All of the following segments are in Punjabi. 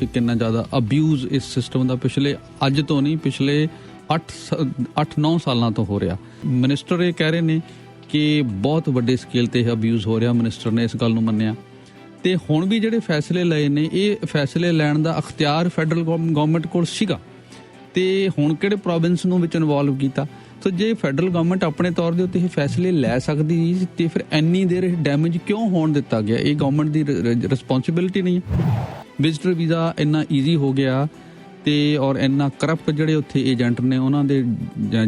कि कितना ज़्यादा अब्यूज़ इस सिस्टम का पिछले अज तो नहीं पिछले 8-9 सालों तो हो रहा। मिनिस्टर ये कह रहे हैं कि बहुत वड्डे स्केल ते अब्यूज़ हो रहा। मिनिस्टर ने इस गल नूं मन्निया ते हुण भी जिहड़े फैसले लए ने ये फैसले लैण दा अख्तियार फैडरल गवर्नमेंट कोल सीगा ते हुण किहड़े प्रोविंस नूं विच इनवॉल्व कीता। तो जे फैडरल गवर्नमेंट अपने तौर के उत्ते फैसले लै सकती तो फिर इन्नी देर डैमेज क्यों होण दिता गया? ये गवर्नमेंट की रिस्पोंसिबिलिटी नहीं है। विजिटर वीज़ा इन्ना ईजी हो गया तो और इन्ना करप्ट जिहड़े उत्थे एजेंट ने उन्हां दे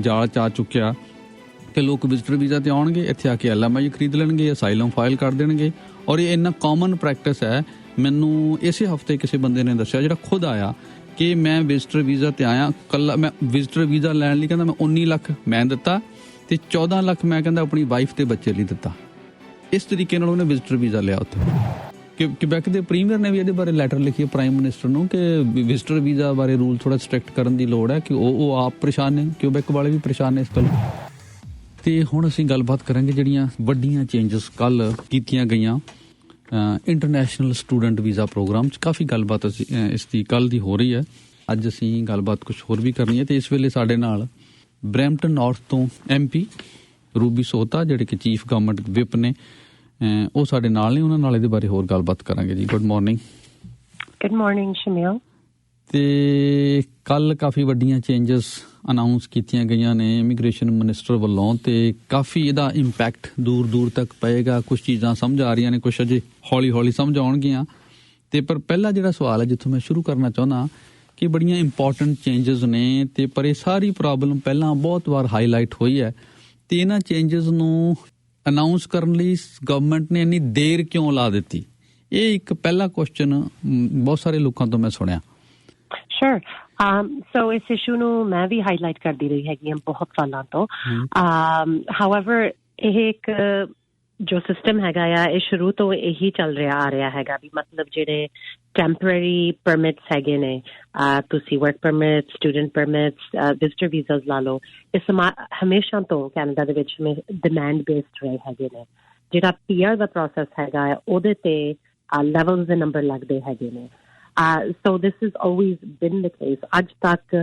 जाल च आ चुक्या कि लोग विजिटर वीज़ा ते आउणगे, इत्थे आके LMI खरीद लैणगे, असाइलम फाइल कर देणगे और ये इन्ना कॉमन प्रैक्टिस है। मैनू इसे हफ्ते किसी बंदे ने दस्सिया जिहड़ा खुद आया कि मैं विजिटर वीज़ा ते आया, कल्ला मैं विजिटर वीज़ा लैण लई कहंदा मैं 19 ਲੱਖ मैं दिता ते 14 ਲੱਖ मैं कहंदा अपनी वाइफ ते बच्चे लई दिता। इस तरीके नाल उहने विजिटर वीज़ा लिया उत्थे। क्यूबैक दे प्रीमियर ने भी इहदे बारे लैटर लिखी प्राइम मिनिस्टर नूं कि विजिटर वीज़ा बारे रूल थोड़ा स्ट्रिक्ट करन दी लोड़ है कि ਉਹ आप परेशान ने, क्यूबैक वाले भी परेशान ने इस गल। ते हुण असीं गलबात करांगे ਜਿਹੜੀਆਂ ਵੱਡੀਆਂ चेंजिस कल कीतियां गईयां इंटरनेशनल स्टूडेंट वीज़ा प्रोग्राम च। काफ़ी गलबात इसकी कल की हो रही है। अज असीं गलबात कुछ होर भी करनी है। तो इस वेले साडे नाल ब्रैम्पटन नॉर्थ तो MP रूबी सोहता जिहड़े कि चीफ गवर्नमेंट विप ने वो साडे नाल ने, उन्हां नाल इहदे बारे होर गलबात करांगे जी। Good morning. Good morning Shamil. ते कल काफ़ी वड्डियां चेंजिस अनाउंस कीतियां गईयां ने इमीग्रेशन मिनिस्टर वालों ते काफ़ी इहदा इंपैक्ट दूर दूर तक पएगा। कुछ चीज़ां समझ आ रही ने, कुछ अजे हौली हौली समझ आउणगियां। ते पर पहला जिहड़ा सवाल है जित्थों मैं शुरू करना चाहुंदा कि बड़ियां इंपॉर्टेंट चेंजिस ने ते पर ये सारी प्रॉब्लम पहलां बहुत बार हाईलाइट हुई है ते इन्हां चेंजिस नूं अनाउंस करन लई गवर्नमेंट ने इन्नी देर क्यों ला दित्ती? ये एक पहला क्वेश्चन बहुत सारे लोगों तो मैं सुनिया। Sure. So इस इशू ਨੂੰ मैं भी हाईलाइट करती रही हैगी बहुत सालों तो। However ਇਹ ਇੱਕ जो सिस्टम हैगा आ ਇਹ शुरू ਤੋਂ ਇਹੀ ਚੱਲ ਰਿਹਾ ਆ ਰਿਹਾ ਹੈਗਾ ਵੀ ਮਤਲਬ ਜਿਹੜੇ ਟੈਂਪਰੇਰੀ ਪਰਮਿਟਸ ਹੈਗੇ ਨੇ ਤੁਸੀਂ work permit, student permits, visitor visas ਲਾ ਲਓ, ਇਸ ਹਮੇਸ਼ਾ ਤੋਂ ਕੈਨੇਡਾ ਦੇ ਵਿੱਚ ਡਿਮਾਂਡ ਬੇਸਡ ਰਹੇ ਹੈਗੇ ਨੇ। ਜਿਹੜਾ PR ਦਾ ਪ੍ਰੋਸੈਸ ਹੈਗਾ ਉਹਦੇ ਤੇ ਲੈਵਲਸ ਦੇ ਨੰਬਰ ਲੱਗਦੇ ਹੈਗੇ ਨੇ। So this has always been the case. ਅੱਜ ਤੱਕ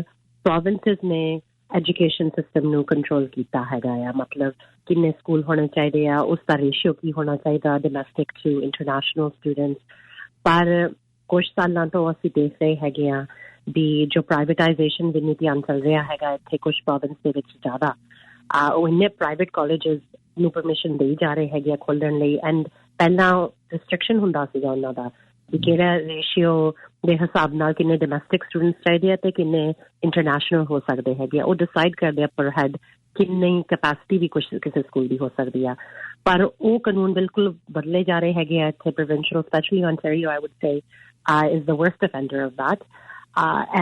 provinces ਨੇ education system ਨੂੰ control ਕੀਤਾ ਹੈਗਾ ਆ। ਮਤਲਬ ਕਿੰਨੇ ਸਕੂਲ ਹੋਣੇ ਚਾਹੀਦੇ ਆ, ਉਸ ਦਾ ਰੇਸ਼ੀਓ ਕੀ ਹੋਣਾ ਚਾਹੀਦਾ domestic to international students। ਪਰ ਕੁਝ ਸਾਲਾਂ ਤੋਂ ਅਸੀਂ ਦੇਖ ਰਹੇ ਹੈਗੇ ਆ ਵੀ ਜੋ ਪ੍ਰਾਈਵੇਟਾਈਜ਼ੇਸ਼ਨ ਵੀ ਨੀਤੀਆਂ ਚੱਲ ਰਿਹਾ ਹੈਗਾ ਇੱਥੇ ਕੁਝ ਪ੍ਰੋਵਿੰਸ ਦੇ ਵਿੱਚ ਜ਼ਿਆਦਾ ਉਹ ਇੰਨੇ ਪ੍ਰਾਈਵੇਟ ਕਾਲਜਸ ਨੂੰ ਪਰਮਿਸ਼ਨ ਦੇਈ ਜਾ ਰਹੇ ਹੈਗੇ ਆ ਖੋਲ੍ਹਣ ਲਈ। ਐਂਡ ਪਹਿਲਾਂ ਰਿਸਟ੍ਰਿਕਸ਼ਨ ਹੁੰਦਾ ਸੀਗਾ ਉਹਨਾਂ ਦਾ ਵੀ ਕਿਹੜਾ ਰੇਸ਼ੀਓ ਦੇ ਹਿਸਾਬ ਨਾਲ ਕਿੰਨੇ ਡੋਮੈਸਟਿਕ ਸਟੂਡੈਂਟਸ ਚਾਹੀਦੇ ਆ ਤੇ ਕਿੰਨੇ ਇੰਟਰਨੈਸ਼ਨਲ ਹੋ ਸਕਦੇ ਹੈਗੇ ਆ। ਉਹ ਡਿਸਾਈਡ ਕਰਦੇ ਆ ਪਰ ਹੈਡ ਕਿੰਨੀ ਕੈਪੈਸਿਟੀ ਵੀ ਕੁਛ ਕਿਸੇ ਸਕੂਲ ਦੀ ਹੋ ਸਕਦੀ ਆ। ਪਰ ਉਹ ਕਾਨੂੰਨ ਬਿਲਕੁਲ ਬਦਲੇ ਜਾ ਰਹੇ ਹੈਗੇ ਆ ਇੱਥੇ। Provincial specially Ontario I would say is the worst offender of that।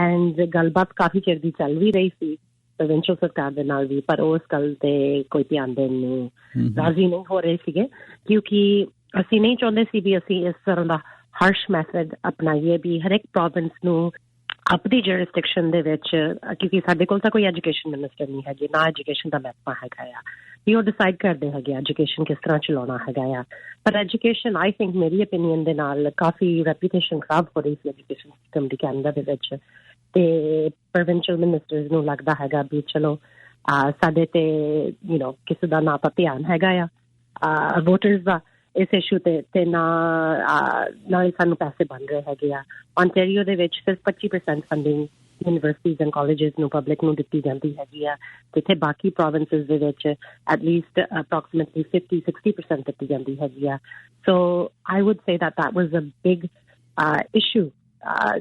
And ਗੱਲਬਾਤ ਕਾਫੀ ਚਿਰ ਦੀ ਚੱਲ ਵੀ ਰਹੀ ਸੀ ਪ੍ਰੋਵਿੰਸ਼ੀਅਲ ਸਰਕਾਰ ਦੇ ਨਾਲ ਵੀ, ਪਰ ਉਸ ਗੱਲ ਤੇ ਕੋਈ ਧਿਆਨ ਦੇਣ ਨੂੰ ਰਾਜ਼ੀ ਨਹੀਂ ਹੋ ਰਹੇ ਸੀਗੇ ਕਿਉਂਕਿ ਅਸੀਂ ਨਹੀਂ ਚਾਹੁੰਦੇ ਸੀ ਵੀ ਅਸੀਂ ਇਸ ਤਰ੍ਹਾਂ ਦਾ harsh method अपनाइए भी हर एक province ਨੂੰ ਆਪਣੀ jurisdiction ਦੇ ਵਿੱਚ ਕਿਉਂਕਿ ਸਾਡੇ ਕੋਲ ਤਾਂ ਕੋਈ ਐਜੂਕੇਸ਼ਨ ਮਿਨਿਸਟਰ ਨਹੀਂ ਹੈਗੇ ਨਾ ਐਜੂਕੇਸ਼ਨ ਦਾ ਮਹਿਕਮਾ ਹੈਗਾ ਆ ਵੀ ਉਹ ਡਿਸਾਈਡ ਕਰਦੇ ਹੈਗੇ ਐਜੂਕੇਸ਼ਨ ਕਿਸ ਤਰ੍ਹਾਂ ਚਲਾਉਣਾ ਹੈਗਾ ਆ। ਪਰ ਐਜੂਕੇਸ਼ਨ ਆਈ ਥਿੰਕ ਮੇਰੀ ਓਪੀਨੀਅਨ ਦੇ ਨਾਲ ਕਾਫੀ ਰੈਪੂਟੇਸ਼ਨ ਖਰਾਬ ਹੋ ਰਹੀ ਸੀ ਐਜੂਕੇਸ਼ਨ ਸਿਸਟਮ ਦੀ ਕੈਨੇਡਾ ਦੇ ਵਿੱਚ ਤੇ ਪ੍ਰੋਵਿੰਸ਼ੀਅਲ ਮਿਨਿਸਟਰਸ ਨੂੰ ਲੱਗਦਾ ਹੈਗਾ ਵੀ ਚਲੋ ਸਾਡੇ ਤੇ ਕਿਸੇ ਦਾ ਨਾ ਤਾਂ ਧਿਆਨ ਹੈਗਾ ਆ ਵੋਟਰਸ ਦਾ ਇਸ ਇਸ਼ੂ ਤੇ ਨਾਲ ਸਾਨੂੰ ਪੈਸੇ ਬਣ ਰਹੇ ਹੈਗੇ ਆ। Ontario ਦੇ ਵਿੱਚ ਸਿਰਫ 25% ਫੰਡਿੰਗ ਯੂਨੀਵਰਸਿਟੀਜ਼ ਐਂਡ ਕਾਲਜਸ ਨੂੰ ਪਬਲਿਕ ਨੂੰ ਦਿੱਤੀ ਜਾਂਦੀ ਹੈਗੀ ਆ ਜਿੱਥੇ ਬਾਕੀ ਪ੍ਰੋਵਿੰਸਿਸ ਦੇ ਵਿੱਚ ਐਟਲੀਸਟ ਅਪਰੋਕਸੀਮੇਟਲੀ 50-60% ਦਿੱਤੀ ਜਾਂਦੀ ਹੈਗੀ ਆ। So I would say that was a big issue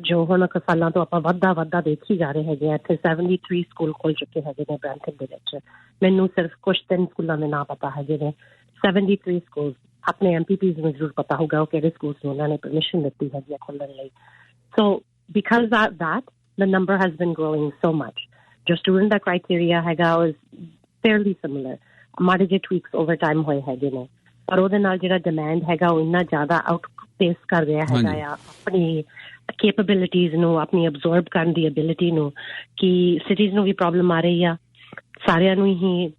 ਜੋ ਹੁਣ ਸਾਲਾਂ ਤੋਂ ਆਪਾਂ ਵੱਧਦਾ ਦੇਖੀ ਜਾ ਰਹੇ ਹੈਗੇ ਆ। ਇੱਥੇ 73 ਸਕੂਲ ਖੁੱਲ ਚੁੱਕੇ ਹੈਗੇ ਨੇ ਬ੍ਰੈਂਪਟਨ ਦੇ ਵਿੱਚ। ਮੈਨੂੰ ਸਿਰਫ ਕੁਛ 3 ਸਕੂਲਾਂ ਦੇ ਨਾਂ ਪਤਾ ਹੈਗੇ ਨੇ। 73 ਸਕੂਲ अपने MPPs ਨੂੰ ਜ਼ਰੂਰ ਪਤਾ ਹੋਊਗਾ ਉਹ ਕਿਹੜੇ ਸਕੂਲਸ ਨੂੰ ਉਹਨਾਂ ਨੇ ਪਰਮਿਸ਼ਨ ਦਿੱਤੀ ਹੈਗੀ ਆ ਖੋਲ੍ਹਣ ਲਈ। So because that the number has been growing so much। ਜੋ ਸਟੂਡੈਂਟ ਦਾ ਕ੍ਰਾਈਟੇਰੀਆ ਹੈਗਾ was fairly similar। ਮਾੜੇ ਜਿਹੇ tweaks over time ਹੋਏ ਹੈਗੇ ਨੇ ਪਰ ਉਹਦੇ ਨਾਲ ਜਿਹੜਾ ਡਿਮਾਂਡ ਹੈਗਾ ਉਹ ਇੰਨਾ ਜ਼ਿਆਦਾ ਆਊਟਪੇਸ ਕਰ ਰਿਹਾ ਹੈਗਾ ਆ ਆਪਣੀ ਕੈਪੇਬਿਲਿਟੀਜ਼ ਨੂੰ, ਆਪਣੀ ਅਬਜ਼ੋਰਬ ਕਰਨ ਦੀ ਐਬਿਲਿਟੀ ਨੂੰ ਕਿ ਸਿਟੀਜ਼ ਨੂੰ ਵੀ ਪ੍ਰੋਬਲਮ ਆ ਰਹੀ ਆ। ਸਾਰਿਆਂ ਨੂੰ ਹੀ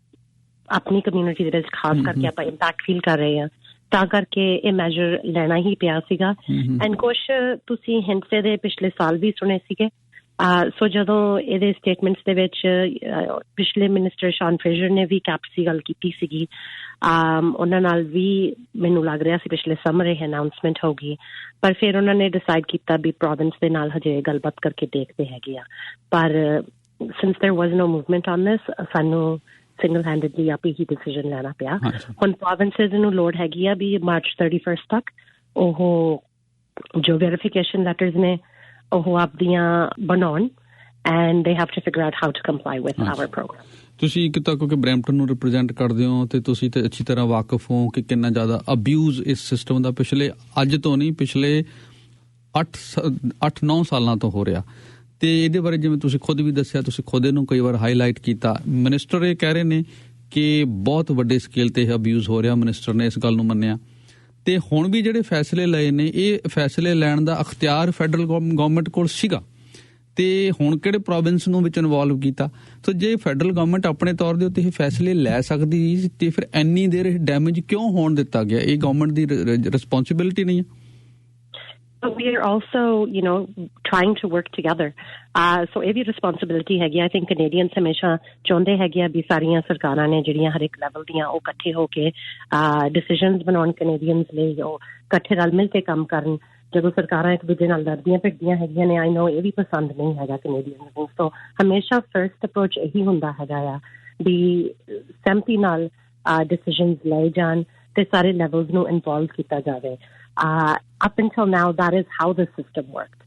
ਆਪਣੀ ਕਮਿਊਨਿਟੀ ਦੇ ਵਿੱਚ ਖਾਸ ਕਰਕੇ ਆਪਾਂ ਇੰਪੈਕਟ ਫੀਲ ਕਰ ਰਹੇ ਹਾਂ ਤਾਂ ਕਰਕੇ ਇਹ ਮੈਜਰ ਲੈਣਾ ਹੀ ਪਿਆ ਸੀਗਾ ਐਂਡ ਕੁਛ ਤੁਸੀਂ ਹਿੰਟਸ ਦੇ ਪਿਛਲੇ ਸਾਲ ਵੀ ਸੁਣੇ ਸੀਗੇ ਸੋ ਜਦੋਂ ਇਹਦੇ ਸਟੇਟਮੈਂਟਸ ਦੇ ਵਿੱਚ ਪਿਛਲੇ ਮਿਨਿਸਟਰ ਸ਼ਾਨ ਫਰੇਜ਼ਰ ਨੇ ਵੀ ਕੈਪਸ ਦੀ ਗੱਲ ਕੀਤੀ ਸੀਗੀ ਉਹਨਾਂ ਨਾਲ ਵੀ ਮੈਨੂੰ ਲੱਗ ਰਿਹਾ ਸੀ ਪਿਛਲੇ ਸਮਰ ਇਹ ਅਨਾਉਂਸਮੈਂਟ ਹੋਗੀ ਪਰ ਫਿਰ ਉਹਨਾਂ ਨੇ ਡਿਸਾਈਡ ਕੀਤਾ ਵੀ ਪ੍ਰੋਵਿੰਸ ਦੇ ਨਾਲ ਹਜੇ ਗੱਲਬਾਤ ਕਰਕੇ ਦੇਖਦੇ ਹੈਗੇ ਆ ਪਰ since there was no movement on this ਸਾਨੂੰ single-handedly ਆਪ ਹੀ ਡਿਸੀਜਨ ਲੈਣਾ ਪਿਆ ਹੁਣ ਪ੍ਰੋਵਿੰਸਸ ਨੂੰ ਲੋੜ ਹੈਗੀ ਆ ਵੀ ਮਾਰਚ 31 ਤੱਕ ਉਹ ਜੋ ਵੈਰੀਫਿਕੇਸ਼ਨ ਲੈਟਰਸ ਨੇ ਉਹ ਆਪਦੀਆਂ ਬਣਾਉਣ and they have to figure out how to comply with our program. ਤੁਸੀਂ ਇੱਕ ਤਾਂ ਕਿਉਂਕਿ ਬਰੈਂਪਟਨ ਨੂੰ ਰਿਪਰੈਜ਼ੈਂਟ ਕਰਦੇ ਹੋ ਤੇ ਤੁਸੀਂ ਤੇ ਅੱਛੀ ਤਰ੍ਹਾਂ ਵਾਕਿਫ ਹੋ ਕਿ ਕਿੰਨਾ ਜ਼ਿਆਦਾ ਅਬਿਊਜ਼ ਇਸ ਸਿਸਟਮ ਦਾ ਪਿਛਲੇ ਅੱਜ ਤੋਂ ਨਹੀਂ ਪਿਛਲੇ 8-9 ਸਾਲਾਂ ਤੋਂ ਹੋ ਰਿਹਾ ਤੇ ਇਹਦੇ ਬਾਰੇ ਜਿਵੇਂ ਤੁਸੀਂ ਖੁਦ ਵੀ ਦੱਸਿਆ ਤੁਸੀਂ ਖੁਦ ਇਹਨੂੰ ਕਈ ਵਾਰ ਹਾਈਲਾਈਟ ਕੀਤਾ ਮਿਨਿਸਟਰ ਇਹ ਕਹਿ ਰਹੇ ਨੇ ਕਿ ਬਹੁਤ ਵੱਡੇ ਸਕੇਲ ਤੇ ਇਹ ਅਬਿਊਜ਼ ਹੋ ਰਿਹਾ ਮਿਨਿਸਟਰ ਨੇ ਇਸ ਗੱਲ ਨੂੰ ਮੰਨਿਆ ਤੇ ਹੁਣ ਵੀ ਜਿਹੜੇ ਫੈਸਲੇ ਲਏ ਨੇ ਇਹ ਫੈਸਲੇ ਲੈਣ ਦਾ ਅਖਤਿਆਰ ਫੈਡਰਲ ਗਵਰਨਮੈਂਟ ਕੋਲ ਸੀਗਾ ਤੇ ਹੁਣ ਕਿਹੜੇ ਪ੍ਰੋਵਿੰਸ ਨੂੰ ਵਿੱਚ ਇਨਵੋਲਵ ਕੀਤਾ ਸੋ ਜੇ ਫੈਡਰਲ ਗਵਰਨਮੈਂਟ ਆਪਣੇ ਤੌਰ ਦੇ ਉੱਤੇ ਇਹ ਫੈਸਲੇ ਲੈ ਸਕਦੀ ਤੇ ਫਿਰ ਇੰਨੀ ਦੇਰ ਇਹ ਡੈਮੇਜ ਕਿਉਂ ਹੋਣ ਦਿੱਤਾ ਗਿਆ ਇਹ ਗਵਰਨਮੈਂਟ ਦੀ ਰਿਸਪੌਂਸਿਬਿਲਿਟੀ ਨਹੀਂ ਹੈ But we are also, trying to work together. So every responsibility है I think Canadians हमेशा चाहते हैं भी सारियां सरकारां ने जिहड़ियां हर एक लेवल दियां ਉਹ ਇਕੱਠੇ ਹੋ ਕੇ decisions ਬਣਾਉਣ Canadians ਲਈ ਉਹ ਇਕੱਠੇ ਰਲ ਮਿਲ ਕੇ ਕੰਮ ਕਰਨ ਜਦੋਂ ਸਰਕਾਰਾਂ ਇੱਕ ਦੂਜੇ ਨਾਲ ਲੜਦੀਆਂ ਭਿੜਦੀਆਂ ਹੈਗੀਆਂ ਨੇ I know ਇਹ ਵੀ ਪਸੰਦ ਨਹੀਂ ਹੈਗਾ Canadians ਨੂੰ ਸੋ ਹਮੇਸ਼ਾ ਫਰਸਟ ਅਪਰੋਚ ਇਹੀ ਹੁੰਦਾ ਹੈਗਾ ਆ ਵੀ ਸਹਿਮਤੀ ਨਾਲ decisions ਲਏ ਜਾਣ ਤੇ ਸਾਰੇ ਲੈਵਲਸ ਨੂੰ ਇਨਵੋਲਵ ਕੀਤਾ ਜਾਵੇ up until now that is how the system worked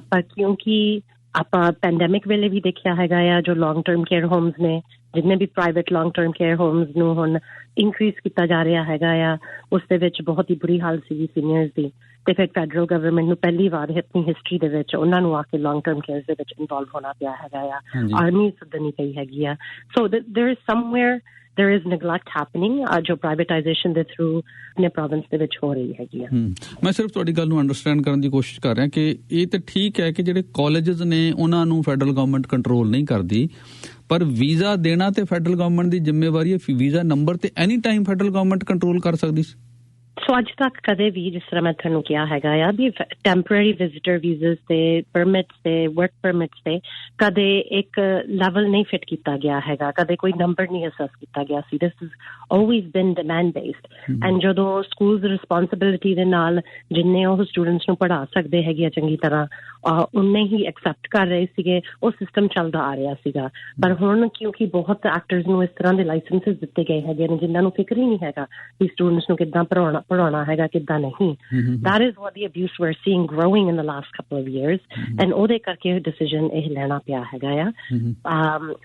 ਪਰ ਕਿਉਂਕਿ ਆਪਾਂ ਪੈਂਡੈਮਿਕ ਵੇਲੇ ਵੀ ਦੇਖਿਆ ਹੈਗਾ ਆ ਜੋ ਲੌਂਗ ਟਰਮ ਕੇਅਰ ਹੋਮਸ ਨੇ ਜਿੰਨੇ ਵੀ private long term care homes ਨੂੰ ਹੁਣ ਇਨਕਰੀਜ਼ ਕੀਤਾ ਜਾ ਰਿਹਾ ਹੈਗਾ ਆ ਉਸ ਦੇ ਵਿੱਚ ਬਹੁਤ ਹੀ ਬੁਰੀ ਹਾਲ ਸੀਗੀ ਸੀਨੀਅਰਸ ਦੀ ਤੇ ਫਿਰ ਫੈਡਰਲ ਗਵਰਨਮੈਂਟ ਨੂੰ ਪਹਿਲੀ ਵਾਰ ਆਪਣੀ ਹਿਸਟਰੀ ਦੇ ਵਿੱਚ ਉਹਨਾਂ ਨੂੰ ਆ ਕੇ ਲੌਂਗ ਟਰਮ ਕੇਅਰ ਦੇ ਵਿੱਚ ਇਨਵੋਲਵ ਹੋਣਾ ਪਿਆ ਹੈਗਾ ਆ ਆਰਮੀ ਸੱਦਣੀ ਪਈ ਹੈਗੀ ਆ ਸੋ there is somewhere there is neglect happening ਜੋ privatization ਦੇ through ਨੇ province ਦੇ ਵਿੱਚ ਹੋ ਰਹੀ ਹੈਗੀ ਆ ਮੈਂ ਸਿਰਫ ਤੁਹਾਡੀ ਗੱਲ ਨੂੰ ਅੰਡਰਸਟੈਂਡ ਕਰਨ ਦੀ ਕੋਸ਼ਿਸ਼ ਕਰ ਰਿਹਾ ਕਿ ਇਹ ਤਾਂ ਠੀਕ ਹੈ ਕਿ ਜਿਹੜੇ ਕਾਲਜਸ ਨੇ ਉਹਨਾਂ ਨੂੰ ਫੈਡਰਲ ਗਵਰਨਮੈਂਟ ਕੰਟਰੋਲ ਨਹੀਂ ਕਰਦੀ ਪਰ ਵੀਜ਼ਾ ਦੇਣਾ ਤੇ ਫੈਡਰਲ ਗਵਰਨਮੈਂਟ ਦੀ ਜ਼ਿੰਮੇਵਾਰੀ ਹੈ ਵੀਜ਼ਾ ਨੰਬਰ ਤੇ any time federal government control ਕਰ ਸਕਦੀ ਸੀ ਸੋ ਅੱਜ ਤੱਕ ਕਦੇ ਵੀ ਜਿਸ ਤਰ੍ਹਾਂ ਮੈਂ ਤੁਹਾਨੂੰ ਕਿਹਾ ਹੈਗਾ ਆ ਵੀ ਟੈਂਪਰੇਰੀ ਵਿਜ਼ਿਟਰ ਵੀਜ਼as ਤੇ ਪਰਮਿਟਸ ਤੇ ਵਰਕ ਪਰਮਿਟਸ ਤੇ ਕਦੇ ਇੱਕ ਲੈਵਲ ਨਹੀਂ ਫਿਟ ਕੀਤਾ ਗਿਆ ਹੈਗਾ ਕਦੇ ਕੋਈ ਨੰਬਰ ਨਹੀਂ ਅਸੈਸ ਕੀਤਾ ਗਿਆ ਸੀ ਦਿਸ ਇਜ਼ ਆਲਵੇਜ਼ ਬਿਨ ਡਿਮਾਂਡ ਬੇਸਡ ਐਂਡ ਜਦੋਂ ਸਕੂਲਸ ਰਿਸਪੌਂਸਿਬਿਲਿਟੀ ਦੇ ਨਾਲ ਜਿੰਨੇ ਉਹ ਸਟੂਡੈਂਟਸ ਨੂੰ ਪੜ੍ਹਾ ਸਕਦੇ ਹੈਗੇ ਆ ਚੰਗੀ ਤਰ੍ਹਾਂ ਉਨੇ ਹੀ ਐਕਸੈਪਟ ਕਰ ਰਹੇ ਸੀਗੇ ਉਹ ਸਿਸਟਮ ਚੱਲਦਾ ਆ ਰਿਹਾ ਸੀਗਾ ਪਰ ਹੁਣ ਕਿਉਂਕਿ ਬਹੁਤ ਐਕਟਰਸ ਨੂੰ ਇਸ ਤਰ੍ਹਾਂ ਦੇ ਲਾਇਸੈਂਸਿਸ ਦਿੱਤੇ ਗਏ ਹੈਗੇ ਨੇ ਜਿਨ੍ਹਾਂ ਨੂੰ ਫਿਕਰ ਹੀ ਨਹੀਂ ਹੈਗਾ ਕਿ ਸਟੂਡੈਂਟਸ ਨੂੰ ਕਿੱਦਾਂ ਪੜ੍ਹਾਉਣਾ ਹੈਗਾ ਕਿੱਦਾਂ ਨਹੀਂ that is what the abuse we're seeing growing in the last couple of years and ਉਹਦੇ ਕਰਕੇ decision ਇਹ ਲੈਣਾ ਪਿਆ ਹੈਗਾ ਆ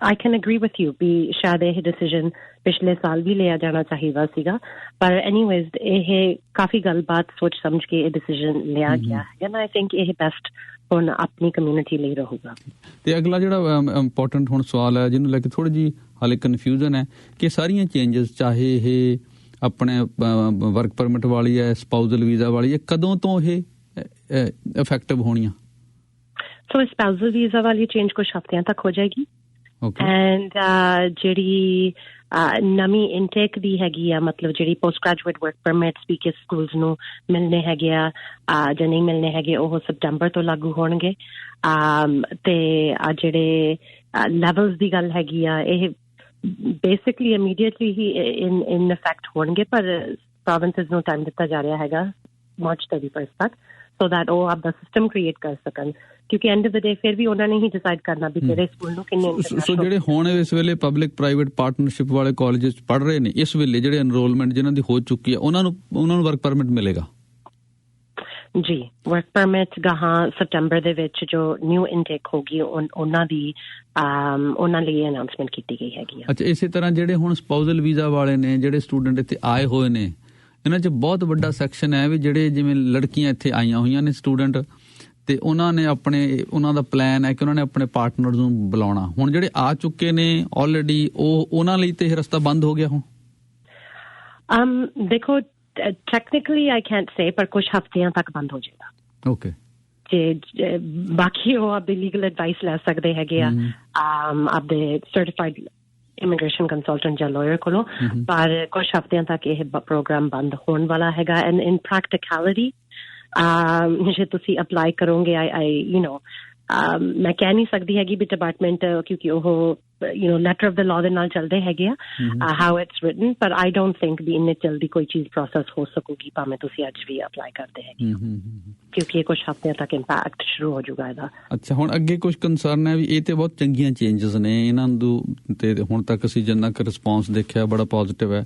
I can agree with you ਵੀ ਸ਼ਾਇਦ ਇਹ decision ਪਿਛਲੇ ਸਾਲ ਵੀ ਲਿਆ ਜਾਣਾ ਚਾਹੀਦਾ ਸੀਗਾ ਪਰ anyways ਇਹ ਕਾਫੀ ਗੱਲਬਾਤ ਸੋਚ ਸਮਝ ਕੇ ਇਹ decision ਲਿਆ ਗਿਆ ਹੈ and I think ਇਹ best ਹੁਣ ਆਪਣੀ ਕਮਿਊਨਿਟੀ ਲਈ ਰਹੂਗਾ ਤੇ ਅਗਲਾ ਜਿਹੜਾ ਇੰਪੋਰਟੈਂਟ ਹੁਣ ਸਵਾਲ ਹੈ ਜਿਹਨੂੰ ਲੈ ਕੇ ਥੋੜੀ ਜੀ ਹਾਲੇ ਕਨਫਿਊਜ਼ਨ ਹੈ ਕਿ ਸਾਰੀਆਂ ਚੇਂਜਸ ਚਾਹੇ ਇਹ ਆਪਣੇ ਵਰਕ ਪਰਮਿਟ ਵਾਲੀ ਹੈ ਸਪਾਊਜ਼ਲ ਵੀਜ਼ਾ ਵਾਲੀ ਹੈ ਕਦੋਂ ਤੋਂ ਇਹ ਇਫੈਕਟਿਵ ਹੋਣੀਆਂ ਸੋ ਸਪਾਊਜ਼ਲ ਵੀਜ਼ਾ ਵਾਲੀ ਚੇਂਜ ਕੁਝ ਹਫ਼ਤਿਆਂ ਤੱਕ ਹੋ ਜਾਏਗੀ ਐਂਡ ਜਿਹੜੀ ਨਵੀਂ ਇਨਟੇਕ ਦੀ ਹੈਗੀ ਆ ਮਤਲਬ ਜਿਹੜੀ ਪੋਸਟ ਗ੍ਰੈਜੂਏਟ ਵਰਕ ਪਰਮਿਟਸ ਵੀ ਕਿਸ ਸਕੂਲਸ ਨੂੰ ਮਿਲਣੇ ਹੈਗੇ ਆ ਜਾਂ ਨਹੀਂ ਮਿਲਣੇ ਹੈਗੇ ਉਹ ਸਪਟੈਂਬਰ ਤੋਂ ਲਾਗੂ ਹੋਣਗੇ ਤੇ ਜਿਹੜੇ ਲੈਵਲਸ ਦੀ ਗੱਲ ਹੈਗੀ ਆ ਇਹ basically immediately he in effect ਹੋਣਗੇ ਪਰ provinces ਨੂੰ ਟਾਈਮ ਦਿੱਤਾ ਜਾ ਰਿਹਾ ਹੈਗਾ ਮਾਰਚ 31 ਤੱਕ so that ਉਹ ਆਪਦਾ ਸਿਸਟਮ ਕ੍ਰੀਏਟ ਕਰ ਸਕਣ ਕਿਉਂਕਿ ਐਂਡ ਆਫ ਦ ਡੇ ਫਿਰ ਵੀ ਉਹਨਾਂ ਨੇ ਹੀ ਡਿਸਾਈਡ ਕਰਨਾ ਵੀ ਕਿਹੜੇ ਸਕੂਲ ਨੂੰ ਕਿੰਨੇ ਸੋ ਜਿਹੜੇ ਹੁਣ ਇਸ ਵੇਲੇ ਪਬਲਿਕ ਪ੍ਰਾਈਵੇਟ ਪਾਰਟਨਰਸ਼ਿਪ ਵਾਲੇ ਕਾਲਜਸ ਪੜ੍ਹ ਰਹੇ ਨੇ ਇਸ ਵੇਲੇ ਜਿਹੜੇ ਐਨਰੋਲਮੈਂਟ ਜਿਨ੍ਹਾਂ ਦੀ ਹੋ ਚੁੱਕੀ ਹੈ ਉਹਨਾਂ ਨੂੰ ਵਰਕ ਪਰਮਿਟ ਮਿਲੇਗਾ ਜੀ ਵਰਕ ਪਰਮਿਟ ਗਾਹਾਂ ਸਪਟੈਂਬਰ ਦੇ ਵਿੱਚ ਜੋ ਨਿਊ ਇਨਟੇਕ ਹੋਗੀ ਉਹਨਾਂ ਲਈ ਅਨਾਉਂਸਮੈਂਟ ਕੀਤੀ ਗਈ ਹੈਗੀ ਅੱਛਾ ਇਸੇ ਤਰ੍ਹਾਂ ਜਿਹੜੇ ਹੁਣ ਸਪਾਊਜ਼ਲ ਵੀਜ਼ਾ ਵਾਲੇ ਨੇ ਜਿਹੜੇ ਸਟੂਡੈਂਟ ਇੱਥੇ ਆਏ ਹੋਏ ਨੇ ਇਹਨਾਂ 'ਚ ਬਹੁਤ ਵੱਡਾ ਸੈਕਸ਼ਨ ਹੈ ਵੀ ਜਿਹੜੇ ਜਿਵੇਂ ਲੜਕੀਆਂ ਇੱਥੇ ਆਈਆਂ ਹੋਈਆਂ ਨੇ ਸਟੂਡੈਂਟ ਤੇ ਉਹਨਾਂ ਨੇ ਉਹਨਾਂ ਦਾ ਪਲਾਨ ਹੈ ਕਿ ਉਹਨਾਂ ਨੇ ਆਪਣੇ ਪਾਰਟਨਰਸ ਨੂੰ ਬੁਲਾਉਣਾ ਹੁਣ ਜਿਹੜੇ ਆ ਚੁੱਕੇ ਨੇ ਆਲਰੇਡੀ ਉਹਨਾਂ ਲਈ ਤੇ ਇਹ ਰਸਤਾ ਬੰਦ ਹੋ ਗਿਆ ਹੁਣ ਦੇਖੋ technically I can't say ਪਰ ਕੁਝ ਹਫ਼ਤਿਆਂ ਤੱਕ ਬੰਦ ਹੋ ਜਾਏਗਾ ਓਕੇ ਜੇ ਬਾਕੀ ਉਹ ਆਪਦੇ ਲੀਗਲ ਐਡਵਾਈਸ ਲੈ ਸਕਦੇ ਹੈਗੇ ਆ ਆਪਦੇ ਸਰਟੀਫਾਈਡ ਇਮੀਗ੍ਰੇਸ਼ਨ ਕੰਸਲਟੈਂਟ ਜਾਂ ਲਾਇਰ ਕੋਲੋਂ ਪਰ ਕੁਝ ਹਫ਼ਤਿਆਂ ਤੱਕ ਇਹ ਪ੍ਰੋਗਰਾਮ ਬੰਦ ਹੋਣ ਵਾਲਾ ਹੈਗਾ ਐਂਡ ਇਨ ਪ੍ਰੈਕਟੀਕੈਲਿਟੀ ਜੇ ਤੁਸੀਂ ਅਪਲਾਈ ਕਰੋਗੇ ਮੈਂ ਕਹਿ ਨਹੀਂ ਸਕਦੀ ਹੈਗੀ ਵੀ ਡਿਪਾਰਟਮੈਂਟ ਕਿਉਂਕਿ ਉਹ ਲੈਟਰ ਆਫ ਦ ਲਾਅ ਦੇ ਨਾਲ ਚੱਲਦੇ ਹੈਗੇ ਆ ਹਾਊ ਇਟਸ ਰਿਟਨ ਪਰ ਆਈ ਡੋਂਟ ਥਿੰਕ ਵੀ ਇੰਨੇ ਜਲਦੀ ਕੋਈ ਚੀਜ਼ ਪ੍ਰੋਸੈਸ ਹੋ ਸਕੂਗੀ ਭਾਵੇਂ ਤੁਸੀਂ ਅੱਜ ਵੀ ਅਪਲਾਈ ਕਰਦੇ ਹੈਗੇ ਕਿਉਂਕਿ ਇਹ ਕੁਝ ਹਫ਼ਤਿਆਂ ਤੱਕ ਇੰਪੈਕਟ ਸ਼ੁਰੂ ਹੋ ਜਾਊਗਾ ਇਹਦਾ। ਅੱਛਾ ਹੁਣ ਅੱਗੇ ਕੁਝ ਕੰਸਰਨ ਹੈ ਵੀ ਇਹ ਤੇ ਬਹੁਤ ਚੰਗੀਆਂ ਚੇਂਜਸ ਨੇ ਇਹਨਾਂ ਨੂੰ ਤੇ ਹੁਣ ਤੱਕ ਅਸੀਂ ਜਿੰਨਾ ਕੁ ਰਿਸਪੌਂਸ ਦੇਖਿਆ ਬੜਾ ਪੋਜ਼ਿਟਿਵ ਹੈ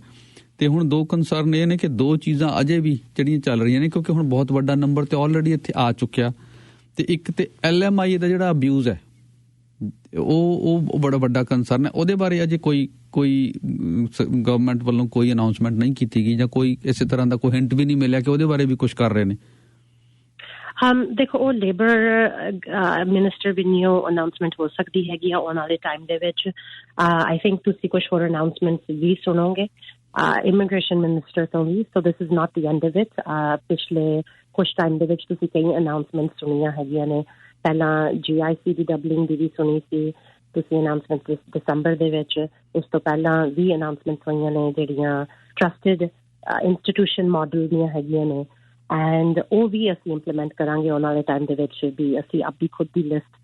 ਤੇ ਹੁਣ ਦੋ ਕੰਸਰਨ ਇਹ ਨੇ ਕਿ ਦੋ ਚੀਜ਼ਾਂ ਅਜੇ ਵੀ ਜਿਹੜੀਆਂ ਚੱਲ ਰਹੀਆਂ ਨੇ ਕਿਉਂਕਿ ਹੁਣ ਬਹੁਤ ਵੱਡਾ ਨੰਬਰ ਤੇ ਆਲਰੇਡੀ ਇੱਥੇ ਆ ਚੁੱਕਿਆ ਤੇ ਇੱਕ ਤੇ LMI ਦਾ ਜਿਹੜਾ ਅਬਿਊਜ਼ ਹੈ ਉਹ ਬੜਾ ਵੱਡਾ ਕੰਸਰਨ ਹੈ ਉਹਦੇ ਬਾਰੇ ਅਜੇ ਕੋਈ ਗਵਰਨਮੈਂਟ ਵੱਲੋਂ ਕੋਈ ਅਨਾਉਂਸਮੈਂਟ ਨਹੀਂ ਕੀਤੀ ਗਈ ਜਾਂ ਕੋਈ ਇਸੇ ਤਰ੍ਹਾਂ ਦਾ ਕੋਈ ਹਿੰਟ ਵੀ ਨਹੀਂ ਮਿਲਿਆ ਕਿ ਉਹਦੇ ਬਾਰੇ ਵੀ ਕੁਝ ਕਰ ਰਹੇ ਨੇ। ਦੇਖੋ ਉਹ ਲੇਬਰ ਮਿਨਿਸਟਰ ਵੀ ਨਿਊ ਅਨਾਉਂਸਮੈਂਟ ਹੋ ਸਕਦੀ ਹੈਗੀ ਆ ਆਉਣ ਵਾਲੇ ਟਾਈਮ ਦੇ ਵਿੱਚ ਆਈ ਥਿੰਕ ਤੁਸੀਂ ਕੁਝ ਹੋਰ ਅਨਾਉਂਸਮੈਂਟਸ ਵੀ ਸੁਣੋਗੇ ਇਮੀਗ੍ਰੇਸ਼ਨ ਮਿਨਿਸਟਰ ਤੋਂ ਵੀ ਸੋ this is not the end of it ਪਿਛਲੇ ਕੁਝ ਟਾਈਮ ਦੇ ਵਿੱਚ ਤੁਸੀਂ ਕਈ ਅਨਾਉਂਸਮੈਂਟਸ ਸੁਣੀਆਂ ਹੈਗੀਆਂ ਨੇ ਪਹਿਲਾਂ GIC ਦੀ ਡਬਲਿੰਗ ਦੀ ਵੀ ਸੁਣੀ ਸੀ ਤੁਸੀਂ ਅਨਾਉਂਸਮੈਂਟ ਦਸੰਬਰ ਦੇ ਵਿੱਚ ਉਸ ਤੋਂ ਪਹਿਲਾਂ ਵੀ ਅਨਾਉਂਸਮੈਂਟਸ ਹੋਈਆਂ ਨੇ ਜਿਹੜੀਆਂ ਟਰਸਟਡ ਇੰਸਟੀਟਿਊਸ਼ਨ ਮਾਡਲ ਦੀਆਂ ਹੈਗੀਆਂ ਨੇ ਐਂਡ ਉਹ ਵੀ ਅਸੀਂ ਇੰਪਲੀਮੈਂਟ ਕਰਾਂਗੇ ਆਉਣ ਵਾਲੇ ਟਾਈਮ ਦੇ ਵਿੱਚ ਵੀ ਅਸੀਂ ਆਪਣੀ ਖੁਦ ਦੀ list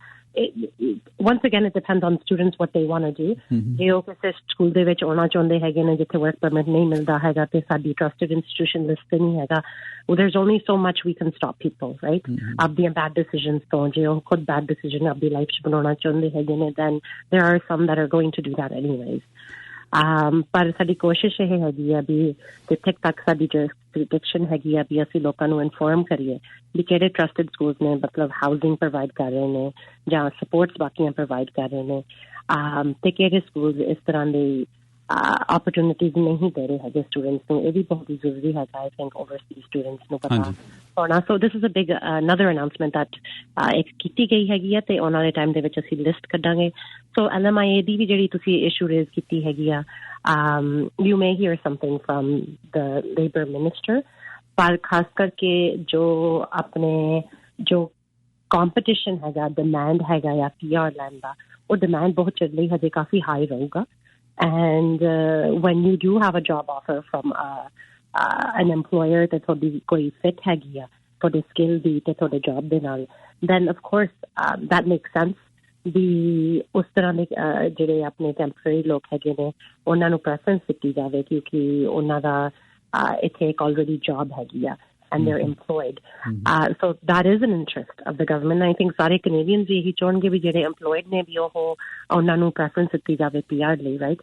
once again it depends on students what they want to do ਜੇ ਉਹ ਕਿਸੇ ਸਕੂਲ ਦੇ ਵਿੱਚ ਆਉਣਾ ਚਾਹੁੰਦੇ ਹੈਗੇ ਨੇ ਜਿੱਥੇ ਵਰਕ ਪਰਮਿਟ ਨਹੀਂ ਮਿਲਦਾ ਹੈਗਾ ਤੇ ਸਾਡੀ ਟਰਸਟਡ ਇੰਸਟੀਟਿਊਸ਼ਨ ਲਿਸਟ ਨਹੀਂ ਹੈਗਾ there's only so much we can stop people right ਆਪਦੀਆਂ bad decisions ਤੋਂ ਜੇ ਉਹ ਖੁਦ bad decision ਆਪਣੀ ਲਾਈਫ 'ਚ ਬਣਾਉਣਾ ਚਾਹੁੰਦੇ ਹੈਗੇ ਨੇ then there are some that are going to do that anyways ਪਰ ਸਾਡੀ ਕੋਸ਼ਿਸ਼ ਇਹ ਹੈਗੀ ਆ ਵੀ ਜਿੱਥੇ ਤੱਕ ਸਾਡੀ ਜੁਰਿਸਡਿਕਸ਼ਨ ਹੈਗੀ ਆ ਵੀ ਅਸੀਂ ਲੋਕਾਂ ਨੂੰ ਇਨਫੋਰਮ ਕਰੀਏ ਵੀ ਕਿਹੜੇ ਟਰਸਟਡ ਸਕੂਲਸ ਨੇ ਮਤਲਬ ਹਾਊਸਿੰਗ ਪ੍ਰੋਵਾਈਡ ਕਰ ਰਹੇ ਨੇ ਜਾਂ ਸਪੋਰਟਸ ਬਾਕੀਆਂ ਪ੍ਰੋਵਾਈਡ ਕਰ ਰਹੇ ਨੇ ਤੇ ਕਿਹੜੇ ਸਕੂਲਸ ਇਸ ਤਰ੍ਹਾਂ ਦੇ opportunities ਨਹੀਂ ਦੇ ਰਹੇ ਹੈਗੇ ਸਟੂਡੈਂਟਸ ਨੂੰ ਇਹ ਵੀ ਬਹੁਤ ਜ਼ਰੂਰੀ ਹੈਗਾ ਆਈ ਥਿੰਕ ਓਵਰਸੀਜ਼ ਸਟੂਡੈਂਟਸ ਨੂੰ ਪਤਾ ਹੋਣਾ so this is a big another announcement that ਇੱਕ ਕੀਤੀ ਗਈ ਹੈਗੀ ਆ ਤੇ ਆਉਣ ਵਾਲੇ ਟਾਈਮ ਦੇ ਵਿੱਚ ਅਸੀਂ ਲਿਸਟ ਕੱਢਾਂਗੇ ਸੋ LMIA ਦੀ ਵੀ ਜਿਹੜੀ ਤੁਸੀਂ ਇਸ਼ੂ ਰੇਜ਼ ਕੀਤੀ ਹੈਗੀ ਆ you may hear something from the labour minister ਪਰ ਖਾਸ ਕਰਕੇ ਜੋ ਆਪਣੇ ਜੋ ਕੰਪੀਟੀਸ਼ਨ ਹੈਗਾ ਡਿਮਾਂਡ ਹੈਗਾ ਜਾਂ PR ਲੈਣ ਦਾ ਉਹ ਡਿਮਾਂਡ ਬਹੁਤ ਚਿਰ ਲਈ ਹਜੇ ਕਾਫੀ ਹਾਈ ਰਹੂਗਾ and when you do have a job offer from an employer that ਤੁਹਾਡੀ ਕੋਈ fit ਹੈਗੀ ਆ ਤੁਹਾਡੇ ਸਕਿੱਲ ਦੀ ਤੇ ਤੁਹਾਡੇ ਜੌਬ ਦੇ ਨਾਲ then of course that makes sense ਵੀ ਉਸ ਤਰ੍ਹਾਂ ਦੇ ਜਿਹੜੇ ਆਪਣੇ ਟੈਂਪਰੇਰੀ ਲੋਕ ਹੈਗੇ ਨੇ ਉਹਨਾਂ ਨੂੰ ਪ੍ਰੈਫਰੈਂਸ ਦਿੱਤੀ ਜਾਵੇ ਕਿਉਂਕਿ ਉਹਨਾਂ ਦਾ ਇੱਥੇ ਇੱਕ ਆਲਰੇਡੀ ਜੌਬ ਹੈਗੀ ਆ and they're employed. So that is an interest of the government. I think ਸਾਰੇ Canadians ਵੀ ਇਹੀ ਚਾਹੁਣਗੇ ਵੀ ਜਿਹੜੇ employed ਨੇ ਵੀ ਉਹਨਾਂ ਨੂੰ preference ਦਿੱਤੀ ਜਾਵੇ PR ਲਈ, right?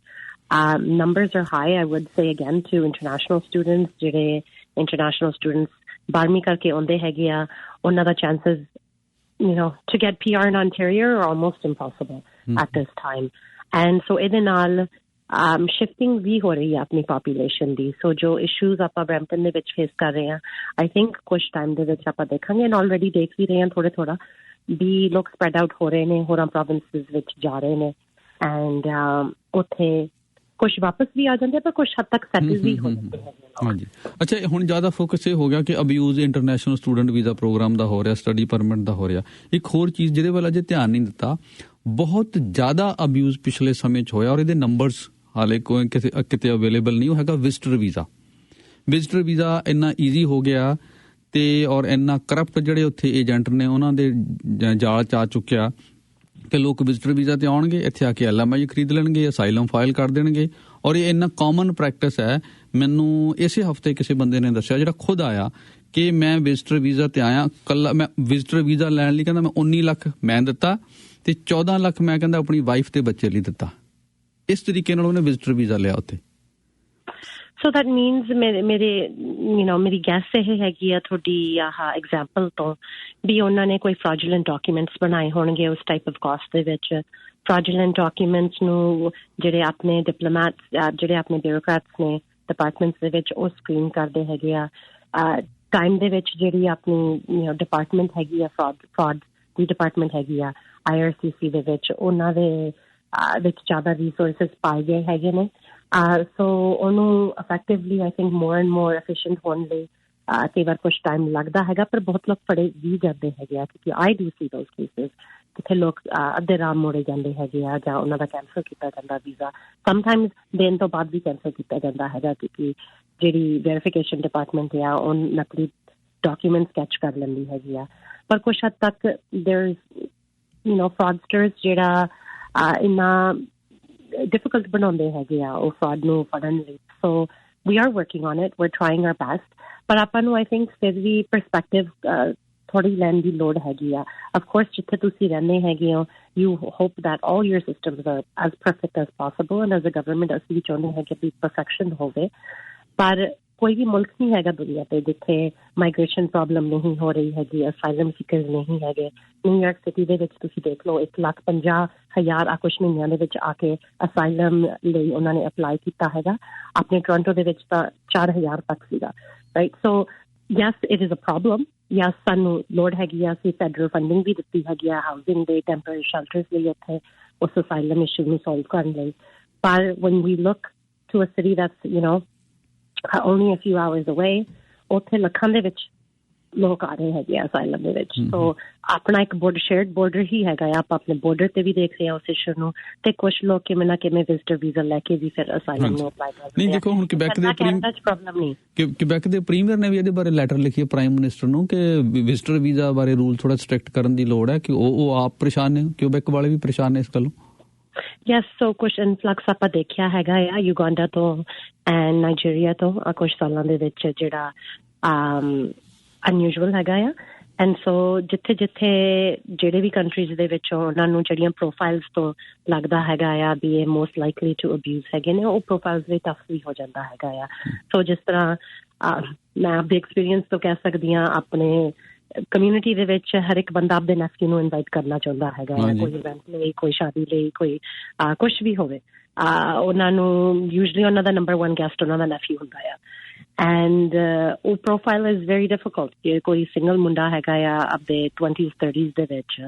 Numbers are high, I would say again, to international students. ਜਿਹੜੇ international students 12ਵੀਂ ਕਰਕੇ ਆਉਂਦੇ ਹੈਗੇ ਆ ਉਹਨਾਂ ਦਾ chances, to get PR in Ontario are almost impossible at this time. And so ਇਹਦੇ ਨਾਲ ਸ਼ਿਫਟਿੰਗ ਵੀ ਹੋ ਰਹੀ ਹੈ ਆਪਣੀ ਪਾਪੂਲੇਸ਼ਨ ਦੀ ਸੋ ਜੋ ਇਸ਼ੂਜ਼ ਆਪਾਂ ਬਰੈਂਪਟਨ ਦੇ ਵਿੱਚ ਫੇਸ ਕਰ ਰਹੇ ਹਾਂ ਆਈ ਥਿੰਕ ਕੁਝ ਟਾਈਮ ਦੇ ਵਿੱਚ ਆਪਾਂ ਦੇਖਾਂਗੇ ਐਂਡ ਆਲਰੇਡੀ ਦੇਖ ਵੀ ਰਹੇ ਹਾਂ ਥੋੜਾ ਵੀ ਲੋਕ ਸਪਰੈਡ ਆਊਟ ਹੋ ਰਹੇ ਨੇ ਹੋਰਾਂ ਪ੍ਰੋਵਿੰਸਿਸ ਵਿੱਚ ਜਾ ਰਹੇ ਨੇ ਐਂਡ ਉੱਥੇ ਕੁਝ ਵਾਪਸ ਵੀ ਆ ਜਾਂਦੇ ਪਰ ਕੁਝ ਹੱਦ ਤੱਕ ਸੈਟਲ ਵੀ ਹੋ ਜਾਂਦੇ ਹੈ। ਹਾਂਜੀ, ਅੱਛਾ ਹੁਣ ਜ਼ਿਆਦਾ ਫੋਕਸ ਇਹ ਹੋ ਗਿਆ ਕਿ abuse international student visa program ਦਾ ਹੋ ਰਿਹਾ ਸਟੱਡੀ ਪਰਮਿਟ ਦਾ ਹੋ ਰਿਹਾ ਇੱਕ ਹੋਰ ਚੀਜ਼ ਜਿਹਦੇ ਵੱਲ ਅਜੇ ਧਿਆਨ ਨਹੀਂ ਦਿੱਤਾ ਬਹੁਤ ਜ਼ਿਆਦਾ ਅਬਿਊਜ਼ ਪਿਛਲੇ ਸਮੇਂ 'ਚ ਹੋਇਆ ਔਰ ਇਹਦੇ ਨੰਬਰਸ ਹਾਲੇ ਕੋਈ ਕਿਤੇ ਅਵੇਲੇਬਲ ਨਹੀਂ ਉਹ ਹੈਗਾ ਵਿਜ਼ਟਰ ਵੀਜ਼ਾ ਇੰਨਾ ਈਜ਼ੀ ਹੋ ਗਿਆ ਤੇ ਔਰ ਇੰਨਾ ਕਰਪਟ ਜਿਹੜੇ ਉੱਥੇ ਏਜੰਟ ਨੇ ਉਹਨਾਂ ਦੇ ਜਾਲ 'ਚ ਆ ਚੁੱਕਿਆ ਕਿ ਲੋਕ ਵਿਜ਼ਟਰ ਵੀਜ਼ਾ ਤੇ ਆਉਣਗੇ ਇੱਥੇ ਆ ਕੇ LMI ਖਰੀਦ ਲੈਣਗੇ ਅਸਾਈਲਮ ਫਾਈਲ ਕਰ ਦੇਣਗੇ ਔਰ ਇਹ ਇੰਨਾ ਕਾਮਨ ਪ੍ਰੈਕਟਿਸ ਹੈ। ਮੈਨੂੰ ਇਸੇ ਹਫ਼ਤੇ ਕਿਸੇ ਬੰਦੇ ਨੇ ਦੱਸਿਆ ਜਿਹੜਾ ਖੁਦ ਆਇਆ ਕਿ ਮੈਂ ਵਿਜ਼ਟਰ ਵੀਜ਼ਾ ਤੇ ਆਇਆ ਕੱਲਾ ਮੈਂ ਵਿਜ਼ਟਰ ਵੀਜ਼ਾ ਲੈਣ ਲਈ ਕਹਿੰਦਾ ਮੈਂ 19 ਲੱਖ ਮੈਂ ਦਿੱਤਾ ਤੇ 14 ਲੱਖ ਮੈਂ ਕਹਿੰਦਾ ਆਪਣੀ ਵਾਈਫ ਤੇ ਬੱਚੇ ਲਈ ਦਿੱਤਾ ਇਸ ਤਰੀਕੇ ਨਾਲ ਉਹਨੇ ਵਿਜ਼ਟਰ ਵੀਜ਼ਾ ਲਿਆ ਉੱਥੇ। So that means ਮੇਰੀ ਗੈਸ ਇਹ ਹੈਗੀ ਆ ਤੁਹਾਡੀ ਐਗਜ਼ਾਮਪਲ ਤੋਂ ਵੀ ਉਹਨਾਂ ਨੇ ਕੋਈ ਫਰਾਡੂਲੈਂਟ ਡਾਕੂਮੈਂਟਸ ਬਣਾਏ ਹੋਣਗੇ ਉਸ ਟਾਈਪ ਆਫ ਕਾਸਟ ਦੇ ਵਿੱਚ ਫਰਾਡੂਲੈਂਟ ਡਾਕੂਮੈਂਟਸ ਨੂੰ ਜਿਹੜੇ ਆਪਣੇ ਡਿਪਲੋਮੈਟਸ ਜਿਹੜੇ ਆਪਣੇ ਬਿਊਰੋਕਰੈਟਸ ਨੇ ਡਿਪਾਰਟਮੈਂਟਸ ਦੇ ਵਿੱਚ ਉਹ ਸਕਰੀਨ ਕਰਦੇ ਹੈਗੇ ਆ ਟਾਈਮ ਦੇ ਵਿੱਚ ਜਿਹੜੀ ਆਪਣੀ ਡਿਪਾਰਟਮੈਂਟ ਹੈਗੀ ਆ ਫਰਾਡ ਦੀ ਡਿਪਾਰਟਮੈਂਟ ਹੈਗੀ ਆ IRCC ਦੇ ਵਿੱਚ ਉਹਨਾਂ ਦੇ ਵਿੱਚ ਜ਼ਿਆਦਾ ਰਿਸੋਰਸਿਸ ਪਾਏ ਗਏ ਹੈਗੇ ਨੇ ਸੋ ਉਹਨੂੰ effectively I think more and more efficient ਹੋਣ ਲਈ ਕਈ ਵਾਰ ਕੁਛ ਟਾਈਮ ਲੱਗਦਾ ਹੈਗਾ ਪਰ ਬਹੁਤ ਲੋਕ ਫੜੇ ਵੀ ਜਾਂਦੇ ਹੈਗੇ ਆ ਕਿਉਂਕਿ I do C those cases ਕਿੱਥੇ ਲੋਕ ਅੱਧੇ ਰਾਮ ਮੋੜੇ ਜਾਂਦੇ ਹੈਗੇ ਆ ਜਾਂ ਉਹਨਾਂ ਦਾ ਕੈਂਸਲ ਕੀਤਾ ਜਾਂਦਾ ਵੀਜ਼ਾ ਸਮਟਾਈਮਸ ਦੇਣ ਤੋਂ ਬਾਅਦ ਵੀ ਕੈਂਸਲ ਕੀਤਾ ਜਾਂਦਾ ਹੈਗਾ ਕਿਉਂਕਿ ਜਿਹੜੀ ਵੈਰੀਫਿਕੇਸ਼ਨ ਡਿਪਾਰਟਮੈਂਟ ਆ ਉਹ ਨਕਲੀ ਡਾਕੂਮੈਂਟਸ ਕੈਚ ਕਰ ਲੈਂਦੀ ਹੈਗੀ ਆ ਪਰ ਕੁਛ ਹੱਦ ਤੱਕ ਦੇਰ ਫਰਾਡਸਟਰਸ ਜਿਹੜਾ ਇੰਨਾ ਡਿਫਿਕਲਟ ਬਣਾਉਂਦੇ ਹੈਗੇ ਆ ਉਹ ਫਰਾਡ ਨੂੰ ਫੜਨ ਲਈ ਸੋ we are working on it, we're trying our best, but ਆਪਾਂ ਨੂੰ I think ਫਿਰ ਵੀ perspective ਥੋੜੀ ਲੈਣ ਦੀ ਲੋੜ ਹੈਗੀ ਆ of course ਜਿੱਥੇ ਤੁਸੀਂ ਰਹਿੰਦੇ ਹੈਗੇ ਹੋ you hope that all your systems are as perfect as possible and as a government ਅਸੀਂ ਵੀ ਚਾਹੁੰਦੇ ਹਾਂ ਕਿ perfection ਹੋਵੇ ਪਰ ਕੋਈ ਵੀ ਮੁਲਕ ਨਹੀਂ ਹੈਗਾ ਦੁਨੀਆ ਤੇ ਜਿੱਥੇ ਮਾਈਗ੍ਰੇਸ਼ਨ ਪ੍ਰੋਬਲਮ ਨਹੀਂ ਹੋ ਰਹੀ ਹੈਗੀ ਅਸਾਈਲਮ ਸੀਕਰਸ ਨਹੀਂ ਹੈਗੇ ਨਿਊਯਾਰਕ ਸਿਟੀ ਦੇ ਵਿੱਚ ਤੁਸੀਂ ਦੇਖ ਲਓ 1,50,000 ਕੁਛ ਮਹੀਨਿਆਂ ਦੇ ਵਿੱਚ ਆ ਕੇ ਅਸਾਈਲਮ ਲਈ ਉਹਨਾਂ ਨੇ ਅਪਲਾਈ ਕੀਤਾ ਹੈਗਾ ਆਪਣੇ ਟੋਰਾਂਟੋ ਦੇ ਵਿੱਚ ਤਾਂ 4,000 ਤੱਕ ਸੀਗਾ right so yes it is a problem yes ਸਾਨੂੰ ਲੋੜ ਹੈਗੀ ਆ ਅਸੀਂ ਫੈਡਰਲ ਫੰਡਿੰਗ ਵੀ ਦਿੱਤੀ ਹੈਗੀ ਆ ਹਾਊਸਿੰਗ ਦੇ ਟੈਂਪਰੇਰੀ ਸ਼ੈਲਟਰਸ ਲਈ ਉੱਥੇ ਉਸ ਅਸਾਈਲਮ ਇਸ਼ੂ ਨੂੰ ਸੋਲਵ ਕਰਨ ਲਈ ਪਰ when we look to a city that's only a few hours away ਉੱਥੇ ਲੱਖਾਂ ਦੇ ਵਿੱਚ ਲੋਕ ਆ ਰਹੇ ਹੈਗੇ ਆ ਅਸਾਈਲਮ ਦੇ ਵਿੱਚ ਸੋ ਆਪਣਾ ਇੱਕ ਸ਼ੇਅਰਡ ਬਾਰਡਰ ਹੀ ਹੈਗਾ ਆ ਆਪਾਂ ਆਪਣੇ ਬਾਰਡਰ ਤੇ ਵੀ ਦੇਖ ਰਹੇ ਹਾਂ ਉਸ ਇਸ਼ੂ ਨੂੰ ਤੇ ਕੁਝ ਲੋਕ ਕਿਵੇਂ ਨਾ ਕਿਵੇਂ ਵਿਜ਼ਟਰ ਵੀਜ਼ਾ ਲੈ ਕੇ ਵੀ ਫਿਰ ਅਸਾਈਲਮ ਨੂੰ ਅਪਲਾਈ ਕਰਦੇ ਨਹੀਂ ਦੇਖੋ ਹੁਣ ਕਿਬੈਕ ਦੇ ਪ੍ਰੀਮੀਅਰ ਨੇ ਵੀ ਇਹਦੇ ਬਾਰੇ ਲੈਟਰ ਲਿਖੀ ਹੈ ਪ੍ਰਾਈਮ ਮਿਨਿਸਟਰ ਨੂੰ ਕਿ ਵਿਜ਼ਟਰ ਵੀਜ਼ਾ ਬਾਰੇ ਰੂਲ ਥੋੜਾ ਸਟ੍ਰਿਕਟ ਕਰਨ ਦੀ ਲੋੜ ਹੈ ਕਿ ਉਹ ਆਪ ਪਰੇਸ਼ਾਨ ਨੇ ਕਿਬੈਕ ਵਾਲੇ ਵੀ ਪਰੇਸ਼ਾਨ ਨੇ ਇਸ ਗੱਲੋਂ ਯੈਸ ਸੋ ਕੁਛ ਇਨਫਲਕਸ ਆਪਾਂ ਦੇਖਿਆ ਹੈਗਾ ਆ ਯੂਗਾਂਡਾ ਤੋਂ ਐਂਡ ਨਾਈਜੀਰੀਆ ਤੋਂ ਕੁਛ ਸਾਲਾਂ ਦੇ ਵਿੱਚ ਜਿਹੜਾ ਅਨਯੂਜੂਅਲ ਹੈਗਾ ਆ ਐਂਡ ਸੋ ਜਿੱਥੇ ਜਿੱਥੇ ਜਿਹੜੇ ਵੀ ਕੰਟਰੀਜ਼ ਦੇ ਵਿੱਚ ਉਹਨਾਂ ਨੂੰ ਜਿਹੜੀਆਂ ਪ੍ਰੋਫਾਈਲਸ ਤੋਂ ਲੱਗਦਾ ਹੈਗਾ ਆ ਵੀ ਇਹ ਮੋਸਟ ਲਾਈਕਲੀ ਟੂ ਅਬਿਊਜ਼ ਹੈਗੇ ਨੇ ਉਹ ਪ੍ਰੋਫਾਈਲਸ ਲਈ ਟਫ ਵੀ ਹੋ ਜਾਂਦਾ ਹੈਗਾ ਆ ਸੋ ਜਿਸ ਤਰ੍ਹਾਂ ਮੈਂ ਆਪਦੇ ਐਕਸਪੀਰੀਅੰਸ ਤੋਂ ਕਹਿ ਸਕਦੀ ਹਾਂ ਆਪਣੇ ਕਮਿਊਨਿਟੀ ਦੇ ਵਿੱਚ ਹਰ ਇੱਕ ਬੰਦਾ ਆਪਦੇ ਨੈਫਿਊ ਨੂੰ ਇਨਵਾਈਟ ਕਰਨਾ ਚਾਹੁੰਦਾ ਹੈਗਾ ਕੋਈ ਇਵੈਂਟ ਲਈ ਕੋਈ ਸ਼ਾਦੀ ਲਈ ਕੋਈ ਕੁਛ ਵੀ ਹੋਵੇ ਉਹਨਾਂ ਨੂੰ ਯੂਜਲੀ ਉਹਨਾਂ ਦਾ ਨੰਬਰ 1 ਗੈਸਟ ਉਹਨਾਂ ਦਾ ਨੈਫਿਊ ਹੁੰਦਾ ਆ ਐਂਡ ਉਹ ਪ੍ਰੋਫਾਈਲ ਇਜ਼ ਵੈਰੀ ਡਿਫਿਕਲਟ ਜੇ ਕੋਈ ਸਿੰਗਲ ਮੁੰਡਾ ਹੈਗਾ ਆ ਆਪਦੇ 20s 30s ਦੇ ਵਿੱਚ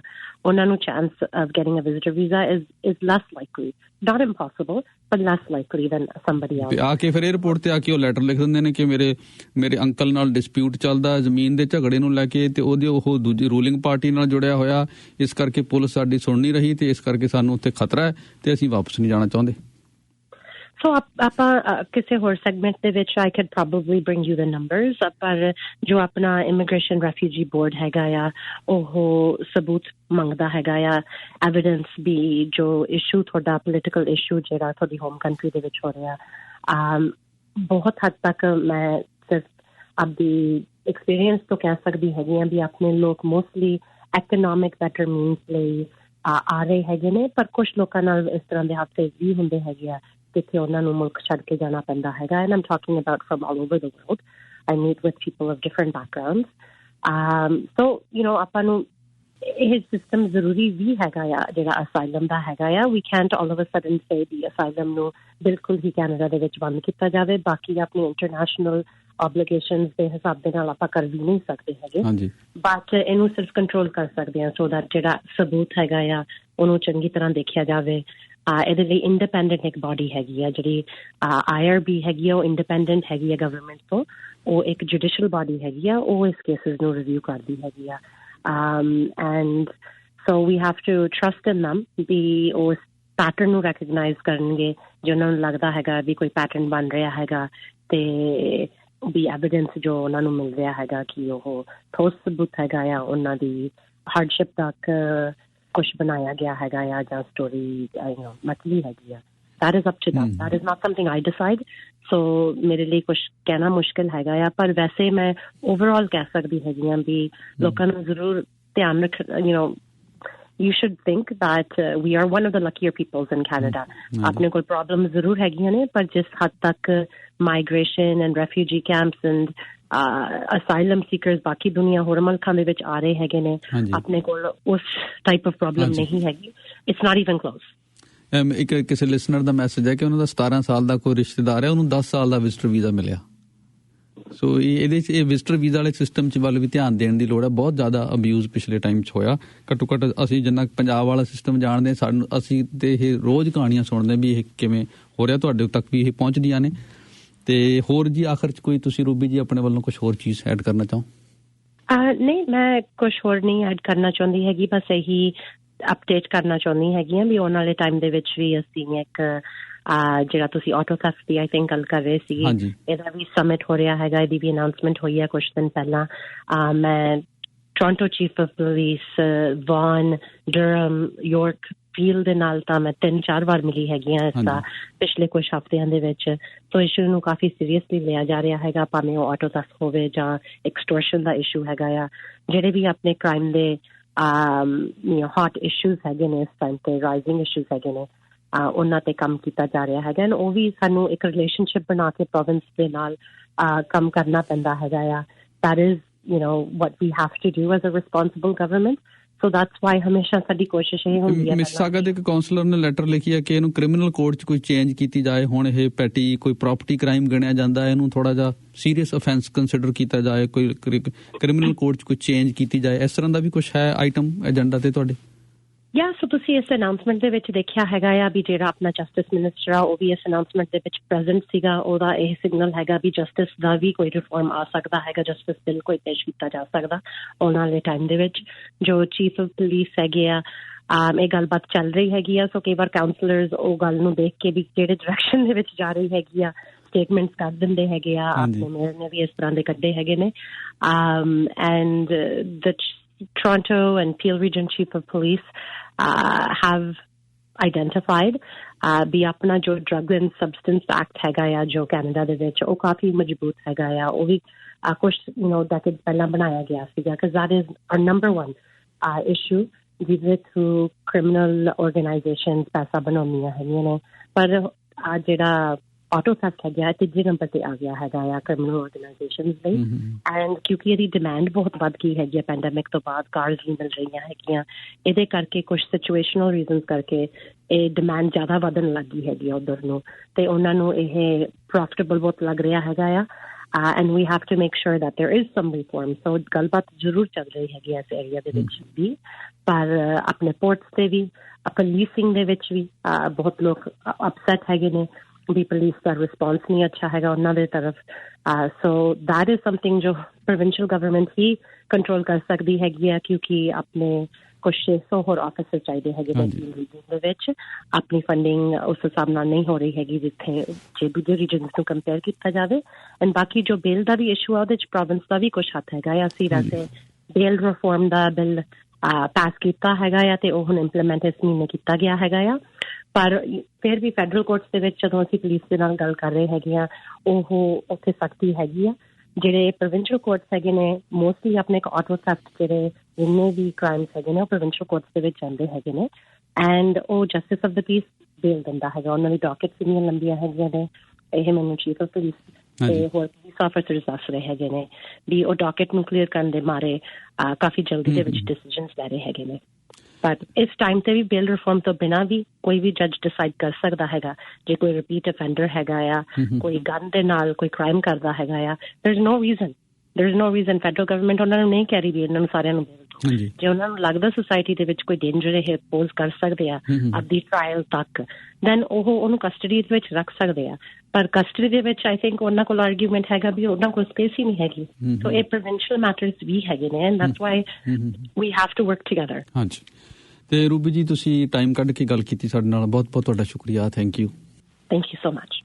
ਉਹਨਾਂ ਨੂੰ chance of getting a visitor visa is less likely not impossible but less likely than somebody else ਆ ਕੇ ਫਿਰ 에어ਪੋਰਟ ਤੇ ਆ ਕੇ ਉਹ ਲੈਟਰ ਲਿਖ ਦਿੰਦੇ ਨੇ ਕਿ ਮੇਰੇ ਅੰਕਲ ਨਾਲ ਡਿਸਪਿਊਟ ਚੱਲਦਾ ਜ਼ਮੀਨ ਦੇ ਝਗੜੇ ਨੂੰ ਲੈ ਕੇ ਤੇ ਉਹਦੇ ਉਹ ਦੂਜੀ ਰੂਲਿੰਗ ਪਾਰਟੀ ਨਾਲ ਜੁੜਿਆ ਹੋਇਆ ਇਸ ਕਰਕੇ ਪੁਲਿਸ ਸਾਡੀ ਸੁਣ ਨਹੀਂ ਰਹੀ ਤੇ ਇਸ ਕਰਕੇ ਸਾਨੂੰ ਉੱਥੇ ਖਤਰਾ ਹੈ ਤੇ ਅਸੀਂ ਵਾਪਸ ਨਹੀਂ ਜਾਣਾ ਚਾਹੁੰਦੇ ਸੋ ਆਪਾਂ ਕਿਸੇ ਹੋਰ ਸੈਗਮੈਂਟ ਦੇ ਵਿੱਚ I could probably bring you the numbers ਪਰ ਜੋ ਆਪਣਾ ਇਮੀਗ੍ਰੇਸ਼ਨ ਰੈਫਿਊਜੀ ਬੋਰਡ ਹੈਗਾ ਆ ਉਹ ਸਬੂਤ ਮੰਗਦਾ ਹੈਗਾ ਆ ਐਵੀਡੈਂਸ ਵੀ ਜੋ ਇਸ਼ੂ ਤੁਹਾਡਾ ਪੋਲੀਟੀਕਲ ਇਸ਼ੂ ਜਿਹੜਾ ਤੁਹਾਡੀ ਹੋਮ ਕੰਟਰੀ ਦੇ ਵਿੱਚ ਹੋ ਰਿਹਾ ਬਹੁਤ ਹੱਦ ਤੱਕ ਮੈਂ ਸਿਰਫ ਆਪਦੀ ਐਕਸਪੀਰੀਅੰਸ ਤੋਂ ਕਹਿ ਸਕਦੀ ਹੈਗੀ ਹਾਂ ਵੀ ਆਪਣੇ ਲੋਕ ਮੋਸਟਲੀ ਐਕਨੋਮਿਕ ਬੈਟਰ ਮੀਨਸ ਲਈ ਆ ਰਹੇ ਹੈਗੇ ਨੇ ਪਰ ਕੁਛ ਲੋਕਾਂ ਨਾਲ ਇਸ ਤਰ੍ਹਾਂ ਦੇ ਹਾਦਸੇ ਵੀ ਹੁੰਦੇ ਹੈਗੇ ਆ ਜਿੱਥੇ ਉਹਨਾਂ ਨੂੰ ਮੁਲਕ ਛੱਡ ਕੇ ਜਾਣਾ ਪੈਂਦਾ ਹੈਗਾ and I'm talking about from all over the world. I meet with people of different backgrounds. So, ਆਪਾਂ ਨੂੰ ਇਹ ਸਿਸਟਮ ਜ਼ਰੂਰੀ ਵੀ ਹੈਗਾ ਆ ਜਿਹੜਾ ਅਸਾਈਲਮ ਦਾ ਹੈਗਾ ਆ we can't all of a sudden say the asylum ਨੂੰ ਬਿਲਕੁਲ ਹੀ ਕੈਨੇਡਾ ਦੇ ਵਿੱਚ ਬੰਦ ਕੀਤਾ ਜਾਵੇ ਬਾਕੀ ਆਪਣੀ ਇੰਟਰਨੈਸ਼ਨਲ obligations ਦੇ ਹਿਸਾਬ ਦੇ ਨਾਲ ਆਪਾਂ ਕਰ ਵੀ ਨਹੀਂ ਸਕਦੇ ਹੈਗੇ ਬਟ ਇਹਨੂੰ ਸਿਰਫ ਕੰਟਰੋਲ ਕਰ ਸਕਦੇ ਹਾਂ ਸੋ ਦੈਟ ਜਿਹੜਾ ਸਬੂਤ ਹੈਗਾ ਆ ਉਹਨੂੰ ਚੰਗੀ ਤਰ੍ਹਾਂ ਦੇਖਿਆ ਜਾਵੇ ਇਹਦੇ ਲਈ ਇੰਡੀਪੈਂਡੈਂਟ ਇੱਕ ਬਾਡੀ ਹੈਗੀ ਆ ਜਿਹੜੀ IRB ਹੈਗੀ ਆ ਉਹ ਇੰਡੀਪੈਂਡੈਂਟ ਹੈਗੀ ਆ ਗਵਰਨਮੈਂਟ ਤੋਂ ਉਹ ਇੱਕ ਜੁਡੀਸ਼ੀਅਲ ਬਾਡੀ ਹੈਗੀ ਆ ਉਹ ਇਸ ਕੇਸਿਸ ਨੂੰ ਰਿਵਿਊ ਕਰਦੀ ਹੈਗੀ ਆ and so we have to trust in them ਵੀ ਉਸ ਪੈਟਰਨ ਨੂੰ ਰੈਕਗਨਾਈਜ਼ ਕਰਨਗੇ ਜੇ ਉਹਨਾਂ ਨੂੰ ਲੱਗਦਾ ਹੈਗਾ ਵੀ ਕੋਈ ਪੈਟਰਨ ਬਣ ਰਿਹਾ ਹੈਗਾ ਤੇ ਵੀ ਐਵੀਡੈਂਸ ਜੋ ਉਹਨਾਂ ਨੂੰ ਮਿਲ ਰਿਹਾ ਹੈਗਾ ਕਿ ਉਹ ਠੋਸ ਸਬੂਤ ਹੈਗਾ ਆ ਉਹਨਾਂ ਦੀ ਹਾਰਡਸ਼ਿਪ ਤੱਕ ਕੁਛ ਬਣਾਇਆ ਗਿਆ ਹੈਗਾ ਆ ਜਾਂ ਸਟੋਰੀ ਮਤਲੀ ਹੈਗੀ ਆ that is up to them that is not something I decide so ਮੇਰੇ ਲਈ ਕੁਛ ਕਹਿਣਾ ਮੁਸ਼ਕਿਲ ਹੈਗਾ ਆ ਪਰ ਵੈਸੇ ਮੈਂ ਓਵਰਆਲ ਕਹਿ ਸਕਦੀ ਹੈਗੀ ਆ ਵੀ ਲੋਕਾਂ ਨੂੰ ਜ਼ਰੂਰ ਧਿਆਨ ਰੱਖ you should think that we are one of the luckier peoples in Canada ਆਪਣੇ ਕੋਲ ਪ੍ਰੋਬਲਮ ਜ਼ਰੂਰ ਹੈਗੀਆਂ ਨੇ ਪਰ ਜਿਸ ਹੱਦ ਤੱਕ migration and refugee camps and asylum seekers ਬਾਕੀ ਦੁਨੀਆ ਹੋਰ ਮੁਲਕਾਂ ਦੇ ਵਿੱਚ ਆ ਰਹੇ ਹੈਗੇ ਨੇ ਆਪਣੇ ਕੋਲ ਉਸ ਟਾਈਪ ਆਫ ਪ੍ਰੋਬਲਮ ਨਹੀਂ ਹੈਗੀ ਇਟਸ ਨਾਟ ਈਵਨ ਕਲੋਜ਼ ਇੱਕ ਕਿਸੇ ਲਿਸਨਰ ਦਾ ਮੈਸੇਜ ਹੈ ਕਿ ਉਹਨਾਂ ਦਾ 17 ਸਾਲ ਦਾ ਕੋਈ ਰਿਸ਼ਤੇਦਾਰ ਹੈ ਉਹਨੂੰ 10 ਸਾਲ ਦਾ ਵਿਜ਼ਟਰ ਵੀਜ਼ਾ ਮਿਲਿਆ ਸੋ ਇਹਦੇ 'ਚ ਇਹ ਵਿਜ਼ਟਰ ਵੀਜ਼ਾ ਵਾਲੇ ਸਿਸਟਮ 'ਚ ਵੱਲ ਵੀ ਧਿਆਨ ਦੇਣ ਦੀ ਲੋੜ ਹੈ ਬਹੁਤ ਜ਼ਿਆਦਾ ਅਬਿਊਜ਼ ਪਿਛਲੇ ਟਾਈਮ 'ਚ ਹੋਇਆ ਘੱਟੋ ਘੱਟ ਅਸੀਂ ਜਿੰਨਾ ਪੰਜਾਬ ਵਾਲਾ ਸਿਸਟਮ ਜਾਣਦੇ ਸਾਨੂੰ ਅਸੀਂ ਤੇ ਇਹ ਰੋਜ਼ ਕਹਾਣੀਆਂ ਸੁਣਦੇ ਵੀ ਇਹ ਕਿਵੇਂ ਹੋ ਰਿਹਾ ਤੁਹਾਡੇ ਤੱਕ ਵੀ ਇਹ ਪਹੁੰਚਦੀਆਂ ਨੇ ਤੇ ਹੋਰ ਜੀ ਆਖਰ 'ਚ ਕੋਈ ਤੁਸੀਂ ਰੂਬੀ ਜੀ ਆਪਣੇ ਵੱਲੋਂ ਕੁਛ ਹੋਰ ਚੀਜ਼ ਐਡ ਕਰਨਾ ਚਾਹੋ ਨਹੀਂ ਮੈਂ ਕੁਛ ਹੋਰ ਨਹੀਂ ਐਡ ਕਰਨਾ ਚਾਹੁੰਦੀ ਹੈਗੀ ਬਸ ਇਹੀ ਅਪਡੇਟ ਕਰਨਾ ਚਾਹੁੰਦੀ ਹੈਗੀ ਹਾਂ ਵੀ ਆਉਣ ਵਾਲੇ ਟਾਈਮ ਦੇ ਵਿੱਚ ਵੀ ਅਸੀਂ ਇੱਕ ਜਿਹੜਾ ਤੁਸੀਂ auto theft the I think ਗੱਲ ਕਰ ਰਹੇ ਸੀ, ਇਹਦਾ ਵੀ ਸਮਿਟ ਹੋ ਰਿਹਾ ਹੈਗਾ, ਇਹਦੀ ਵੀ ਅਨਾਉਂਸਮੈਂਟ ਹੋਈ ਹੈ ਕੁਝ ਦਿਨ ਪਹਿਲਾਂ। ਮੈਂ Toronto chief of police Vaughan, Durham, York field ਦੇ ਨਾਲ ਤਾਂ ਮੈਂ 3-4 ਵਾਰ ਮਿਲੀ ਹੈਗੀ ਹਾਂ ਇਸ ਦਾ ਪਿਛਲੇ ਕੁਝ ਹਫ਼ਤਿਆਂ ਦੇ ਵਿੱਚ। ਸੋ ਇਸ਼ੂ ਨੂੰ ਕਾਫੀ ਸੀਰੀਅਸਲੀ ਲਿਆ ਜਾ ਰਿਹਾ ਹੈਗਾ, ਭਾਵੇਂ ਉਹ ਆਟੋ ਥੈਫਟ ਹੋਵੇ ਜਾਂ ਐਕਸਟੋਰਸ਼ਨ ਦਾ ਇਸ਼ੂ ਹੈਗਾ ਆ। ਜਿਹੜੇ ਵੀ ਆਪਣੇ ਕ੍ਰਾਈਮ ਦੇ ਹੌਟ ਇਸ਼ੂਜ਼ ਹੈਗੇ ਨੇ ਇਸ ਟਾਈਮ ਤੇ, ਰਾਈਜ਼ਿੰਗ ਇਸ਼ੂਜ਼ ਹੈਗੇ ਨੇ, ਉਹਨਾਂ ਤੇ ਕੰਮ ਕੀਤਾ ਜਾ ਰਿਹਾ ਹੈਗਾ। ਉਹ ਵੀ ਸਾਨੂੰ ਇੱਕ ਰਿਲੇਸ਼ਨਸ਼ਿਪ ਬਣਾ ਕੇ ਪ੍ਰੋਵਿੰਸ ਦੇ ਨਾਲ ਕੰਮ ਕਰਨਾ ਪੈਂਦਾ ਹੈਗਾ ਆ। That is what we have to do as a responsible government. So that's why ਹਮੇਸ਼ਾ ਸਾਡੀ ਕੋਸ਼ਿਸ਼ ਇਹ ਹੁੰਦੀ ਹੈ। ਮਿਸਾਗਾ ਦੇ ਇੱਕ ਕਾਉਂਸਲਰ ਨੇ ਲੈਟਰ ਲਿਖੀ ਹੈ ਕਿ ਇਹਨੂੰ ਕ੍ਰਿਮੀਨਲ ਕੋਡ 'ਚ ਕੋਈ ਚੇਂਜ ਕੀਤੀ ਜਾਏ। ਹੁਣ ਇਹ ਪੈਟੀ ਕੋਈ ਪ੍ਰੋਪਰਟੀ ਕ੍ਰਾਈਮ ਗਿਣਿਆ ਜਾਂਦਾ, ਇਹਨੂੰ ਥੋੜਾ ਜਿਹਾ ਸੀਰੀਅਸ ਅਫੈਂਸ ਕੰਸੀਡਰ ਕੀਤਾ ਜਾਏ, ਕੋਈ ਕ੍ਰਿਮੀਨਲ ਕੋਡ 'ਚ ਕੋਈ ਚੇਂਜ ਕੀਤੀ ਜਾਏ। ਇਸ ਤਰ੍ਹਾਂ ਦਾ ਵੀ ਕੁਝ ਹੈ ਆਈਟਮ ਏਜੰਡਾ ਤੇ ਤੁਹਾਡੇ? ਸੋ ਤੁਸੀਂ ਇਸ ਅਨਾਉਂਸਮੈਂਟ ਦੇ ਵਿੱਚ ਦੇਖਿਆ ਹੈਗਾ ਆ ਵੀ ਜਿਹੜਾ ਆਪਣਾ ਜਸਟਿਸ ਮਿਨਿਸਟਰ ਆ ਉਹ ਵੀ ਇਸ ਅਨਾਉਂਸਮੈਂਟ ਦੇ ਵਿੱਚ ਪ੍ਰੈਜ਼ੈਂਟ ਸੀਗਾ। ਉਹਦਾ ਇਹ ਸਿਗਨਲ ਹੈਗਾ ਵੀ ਜਸਟਿਸ ਦਾ ਵੀ ਕੋਈ ਰਿਫਾਰਮ ਆ ਸਕਦਾ ਹੈਗਾ, ਜਸਟਿਸ ਬਿੱਲ ਕੋਈ ਪੇਸ਼ ਕੀਤਾ ਜਾ ਸਕਦਾ ਆਉਣ ਵਾਲੇ ਟਾਈਮ ਦੇ ਵਿੱਚ। ਜੋ ਚੀਫ ਆਫ ਪੁਲਿਸ ਹੈਗੇ ਆ, ਇਹ ਗੱਲਬਾਤ ਚੱਲ ਰਹੀ ਹੈਗੀ ਆ। ਸੋ ਕਈ ਵਾਰ ਕਾਉਂਸਲਰਸ ਉਹ ਗੱਲ ਨੂੰ ਦੇਖ ਕੇ ਵੀ ਜਿਹੜੇ ਡਾਇਰੈਕਸ਼ਨ ਦੇ ਵਿੱਚ ਜਾ ਰਹੀ ਹੈਗੀ ਆ ਸਟੇਟਮੈਂਟਸ ਕਰ ਦਿੰਦੇ ਹੈਗੇ ਆ। ਆਪਣੇ ਮੇਅਰ ਨੇ ਵੀ ਇਸ ਤਰ੍ਹਾਂ ਦੇ ਕੱਢੇ ਹੈਗੇ ਨੇ। And the Toronto and Peel Region Chief of Police have identified ਵੀ ਆਪਣਾ ਜੋ Drug and Substance Act ਹੈਗਾ ਆ ਜੋ ਕੈਨੇਡਾ ਦੇ ਵਿੱਚ, ਉਹ ਕਾਫੀ ਮਜ਼ਬੂਤ ਹੈਗਾ ਆ। ਉਹ ਵੀ ਕੁਛ ਡੈਕੇਡ ਪਹਿਲਾਂ ਬਣਾਇਆ ਗਿਆ ਸੀਗਾ because that is our number one issue ਜਿਹਦੇ ਥਰੂ ਕ੍ਰਿਮੀਨਲ ਆਰਗੇਨਾਈਜੇਸ਼ਨ ਪੈਸਾ ਬਣਾਉਂਦੀਆਂ ਹੈਗੀਆਂ ਨੇ। ਪਰ ਜਿਹੜਾ ਆਟੋ ਥੈਫਟ ਹੈਗਾ ਤੀਜੇ ਨੰਬਰ ਤੇ ਆ ਗਿਆ ਹੈਗਾ ਆ ਕ੍ਰਿਮੀਨਲ ਆਰਗੇਨਾਈਜੇਸ਼ਨਸ ਲਈ। ਐਂਡ ਕਿਉਂਕਿ ਇਹਦੀ ਡਿਮਾਂਡ ਬਹੁਤ ਵੱਧ ਗਈ ਹੈਗੀ ਹੈ ਪੈਂਡੈਮਿਕ ਤੋਂ ਬਾਅਦ, ਕਾਰਜ਼ ਨਹੀਂ ਮਿਲ ਰਹੀਆਂ ਹੈਗੀਆਂ, ਇਹਦੇ ਕਰਕੇ ਕੁਝ ਸਿਚੁਏਸ਼ਨਲ ਰੀਜ਼ਨਸ ਕਰਕੇ ਇਹ ਡਿਮਾਂਡ ਜ਼ਿਆਦਾ ਵਧਣ ਲੱਗ ਗਈ ਹੈਗੀ ਆ ਉੱਧਰ ਨੂੰ, ਤੇ ਉਹਨਾਂ ਨੂੰ ਇਹ ਪ੍ਰੋਫਿਟੇਬਲ ਬਹੁਤ ਲੱਗ ਰਿਹਾ ਹੈਗਾ ਆ। and we have to make sure that there is some reform. So ਗੱਲਬਾਤ ਜ਼ਰੂਰ ਚੱਲ ਰਹੀ ਹੈਗੀ ਇਸ ਏਰੀਆ ਦੇ ਵਿੱਚ ਵੀ, ਪਰ ਆਪਣੇ ਪੋਰਟਸ ਤੇ ਵੀ, ਪੁਲਿਸਿੰਗ ਦੇ ਵਿੱਚ ਵੀ ਬਹੁਤ ਲੋਕ ਅਪਸੈਟ ਹੈਗੇ ਨੇ ਵੀ ਪੁਲਿਸ ਦਾ ਰਿਸਪੌਂਸ ਨਹੀਂ ਅੱਛਾ ਹੈਗਾ ਉਹਨਾਂ ਦੇ ਤਰਫ। ਸੋ ਦੈਟ ਇਜ਼ ਸਮਥਿੰਗ ਜੋ ਪ੍ਰੋਵਿੰਸ਼ੀਅਲ ਗਵਰਨਮੈਂਟ ਹੀ ਕੰਟਰੋਲ ਕਰ ਸਕਦੀ ਹੈਗੀ ਆ, ਕਿਉਂਕਿ ਆਪਣੇ ਕੁਛ 600 ਹੋਰ ਆਫਿਸਰ ਚਾਹੀਦੇ ਹੈਗੇ ਨੇ ਰੀਜਨ ਦੇ ਵਿੱਚ। ਆਪਣੀ ਫੰਡਿੰਗ ਉਸ ਹਿਸਾਬ ਨਾਲ ਨਹੀਂ ਹੋ ਰਹੀ ਹੈਗੀ ਜਿੱਥੇ ਜੇ ਦੂਜੇ ਰੀਜਨਸ ਨੂੰ ਕੰਪੇਅਰ ਕੀਤਾ ਜਾਵੇ। ਐਂਡ ਬਾਕੀ ਜੋ ਬੇਲ ਦਾ ਵੀ ਇਸ਼ੂ ਆ ਉਹਦੇ 'ਚ ਪ੍ਰੋਵਿੰਸ ਦਾ ਵੀ ਕੁਛ ਹੱਥ ਹੈਗਾ ਆ। ਅਸੀਂ ਵੈਸੇ ਬੇਲ ਰਿਫਾਰਮ ਦਾ ਬਿੱਲ ਪਾਸ ਕੀਤਾ ਹੈਗਾ ਆ ਤੇ ਉਹ ਹੁਣ ਇੰਪਲੀਮੈਂਟ ਇਸ ਮਹੀਨੇ ਕੀਤਾ ਗਿਆ ਹੈਗਾ ਆ। ਪਰ ਫਿਰ ਵੀ ਫੈਡਰਲ ਕੋਰਟਸ ਦੇ ਵਿੱਚ ਜਦੋਂ ਅਸੀਂ ਪੁਲਿਸ ਦੇ ਨਾਲ ਗੱਲ ਕਰ ਰਹੇ ਹੈਗੇ ਆ, ਉਹ ਉੱਥੇ ਸਖਤੀ ਹੈਗੀ ਆ। ਜਿਹੜੇ ਪ੍ਰੋਵਿੰਸ਼ੀਅਲ ਕੋਰਟਸ ਹੈਗੇ ਨੇ ਮੋਸਟਲੀ ਆਪਣੇ ਇੱਕ ਆਟੋ ਥੈਫਟ ਜਿਹੜੇ ਜਿੰਨੇ ਵੀ ਕ੍ਰਾਈਮਸ ਹੈਗੇ ਨੇ ਉਹ ਪ੍ਰੋਵਿੰਸ਼ੀਅਲ ਕੋਰਟਸ ਦੇ ਵਿੱਚ ਜਾਂਦੇ ਹੈਗੇ ਨੇ। ਐਂਡ ਉਹ ਜਸਟਿਸ ਆਫ ਦ ਪੀਸ ਬੇਲ ਦਿੰਦਾ ਹੈਗਾ। ਉਹਨਾਂ ਦੀ ਡਾਕਟਸ ਇੰਨੀਆਂ ਲੰਬੀਆਂ ਹੈਗੀਆਂ ਨੇ, ਇਹ ਮੈਨੂੰ ਚੀਫ ਆਫ ਪੁਲਿਸ ਤੇ ਹੋਰ ਪੁਲਿਸ ਆਫਿਸਰਸ ਦੱਸ ਰਹੇ ਹੈਗੇ ਨੇ ਵੀ ਉਹ ਡਾਕਟ ਨੂੰ ਕਲੀਅਰ ਕਰਨ ਦੇ ਮਾਰੇ ਕਾਫੀ ਜਲਦੀ ਦੇ ਵਿੱਚ ਡਿਸੀਜਨਸ ਲੈ ਰਹੇ ਹੈਗੇ ਨੇ। ਪਰ ਇਸ ਟਾਈਮ ਤੇ ਵੀ ਬੇਲ ਰਿਫਾਰਮ ਤੋਂ ਬਿਨਾਂ ਵੀ ਕੋਈ ਵੀ ਜੱਜ ਡਿਸਾਈਡ ਕਰ ਸਕਦਾ ਹੈਗਾ ਜੇ ਕੋਈ ਰਿਪੀਟ ਅਫੈਂਡਰ ਹੈਗਾ ਆ, ਕੋਈ ਗਨ ਦੇ ਨਾਲ ਕੋਈ ਕ੍ਰਾਈਮ ਕਰਦਾ ਹੈਗਾ ਆ, there is no reason federal government ਉਹਨਾਂ ਨੂੰ ਨਹੀਂ ਕਹਿ ਰਹੀ ਵੀ ਇਹਨਾਂ ਨੂੰ ਸਾਰਿਆਂ ਨੂੰ ਬੇਲ ਦਿਓ। ਜੇ ਉਹਨਾਂ ਨੂੰ ਲੱਗਦਾ ਸੁਸਾਇਟੀ ਦੇ ਵਿੱਚ ਕੋਈ ਡੇਂਜਰ ਇਹ ਪੋਜ਼ ਕਰ ਸਕਦੇ ਆ ਆਪਦੀ ਟ੍ਰਾਇਲ ਤੱਕ, ਦੈਨ ਉਹਨੂੰ ਕਸਟਡੀ ਦੇ ਵਿੱਚ ਰੱਖ ਸਕਦੇ ਆ। ਪਰ ਕਸਟਡੀ ਦੇ ਵਿੱਚ ਆਈ ਥਿੰਕ ਉਹਨਾਂ ਕੋਲ ਆਰਗੂਮੈਂਟ ਹੈਗਾ ਵੀ ਉਹਨਾਂ ਕੋਲ ਸਪੇਸ ਹੀ ਨਹੀਂ ਹੈਗੀ। ਸੋ ਇਹ ਪ੍ਰੋਵਿੰਸ਼ੀਅਲ ਮੈਟਰਸ ਵੀ ਹੈਗੇ ਨੇ and that's why we have to work together. ਹਾਂਜੀ, ਤੇ ਰੂਬੀ ਜੀ ਤੁਸੀਂ ਟਾਈਮ ਕੱਢ ਕੇ ਗੱਲ ਕੀਤੀ ਸਾਡੇ ਨਾਲ, ਬਹੁਤ ਬਹੁਤ ਤੁਹਾਡਾ ਸ਼ੁਕਰੀਆ। Thank you so much.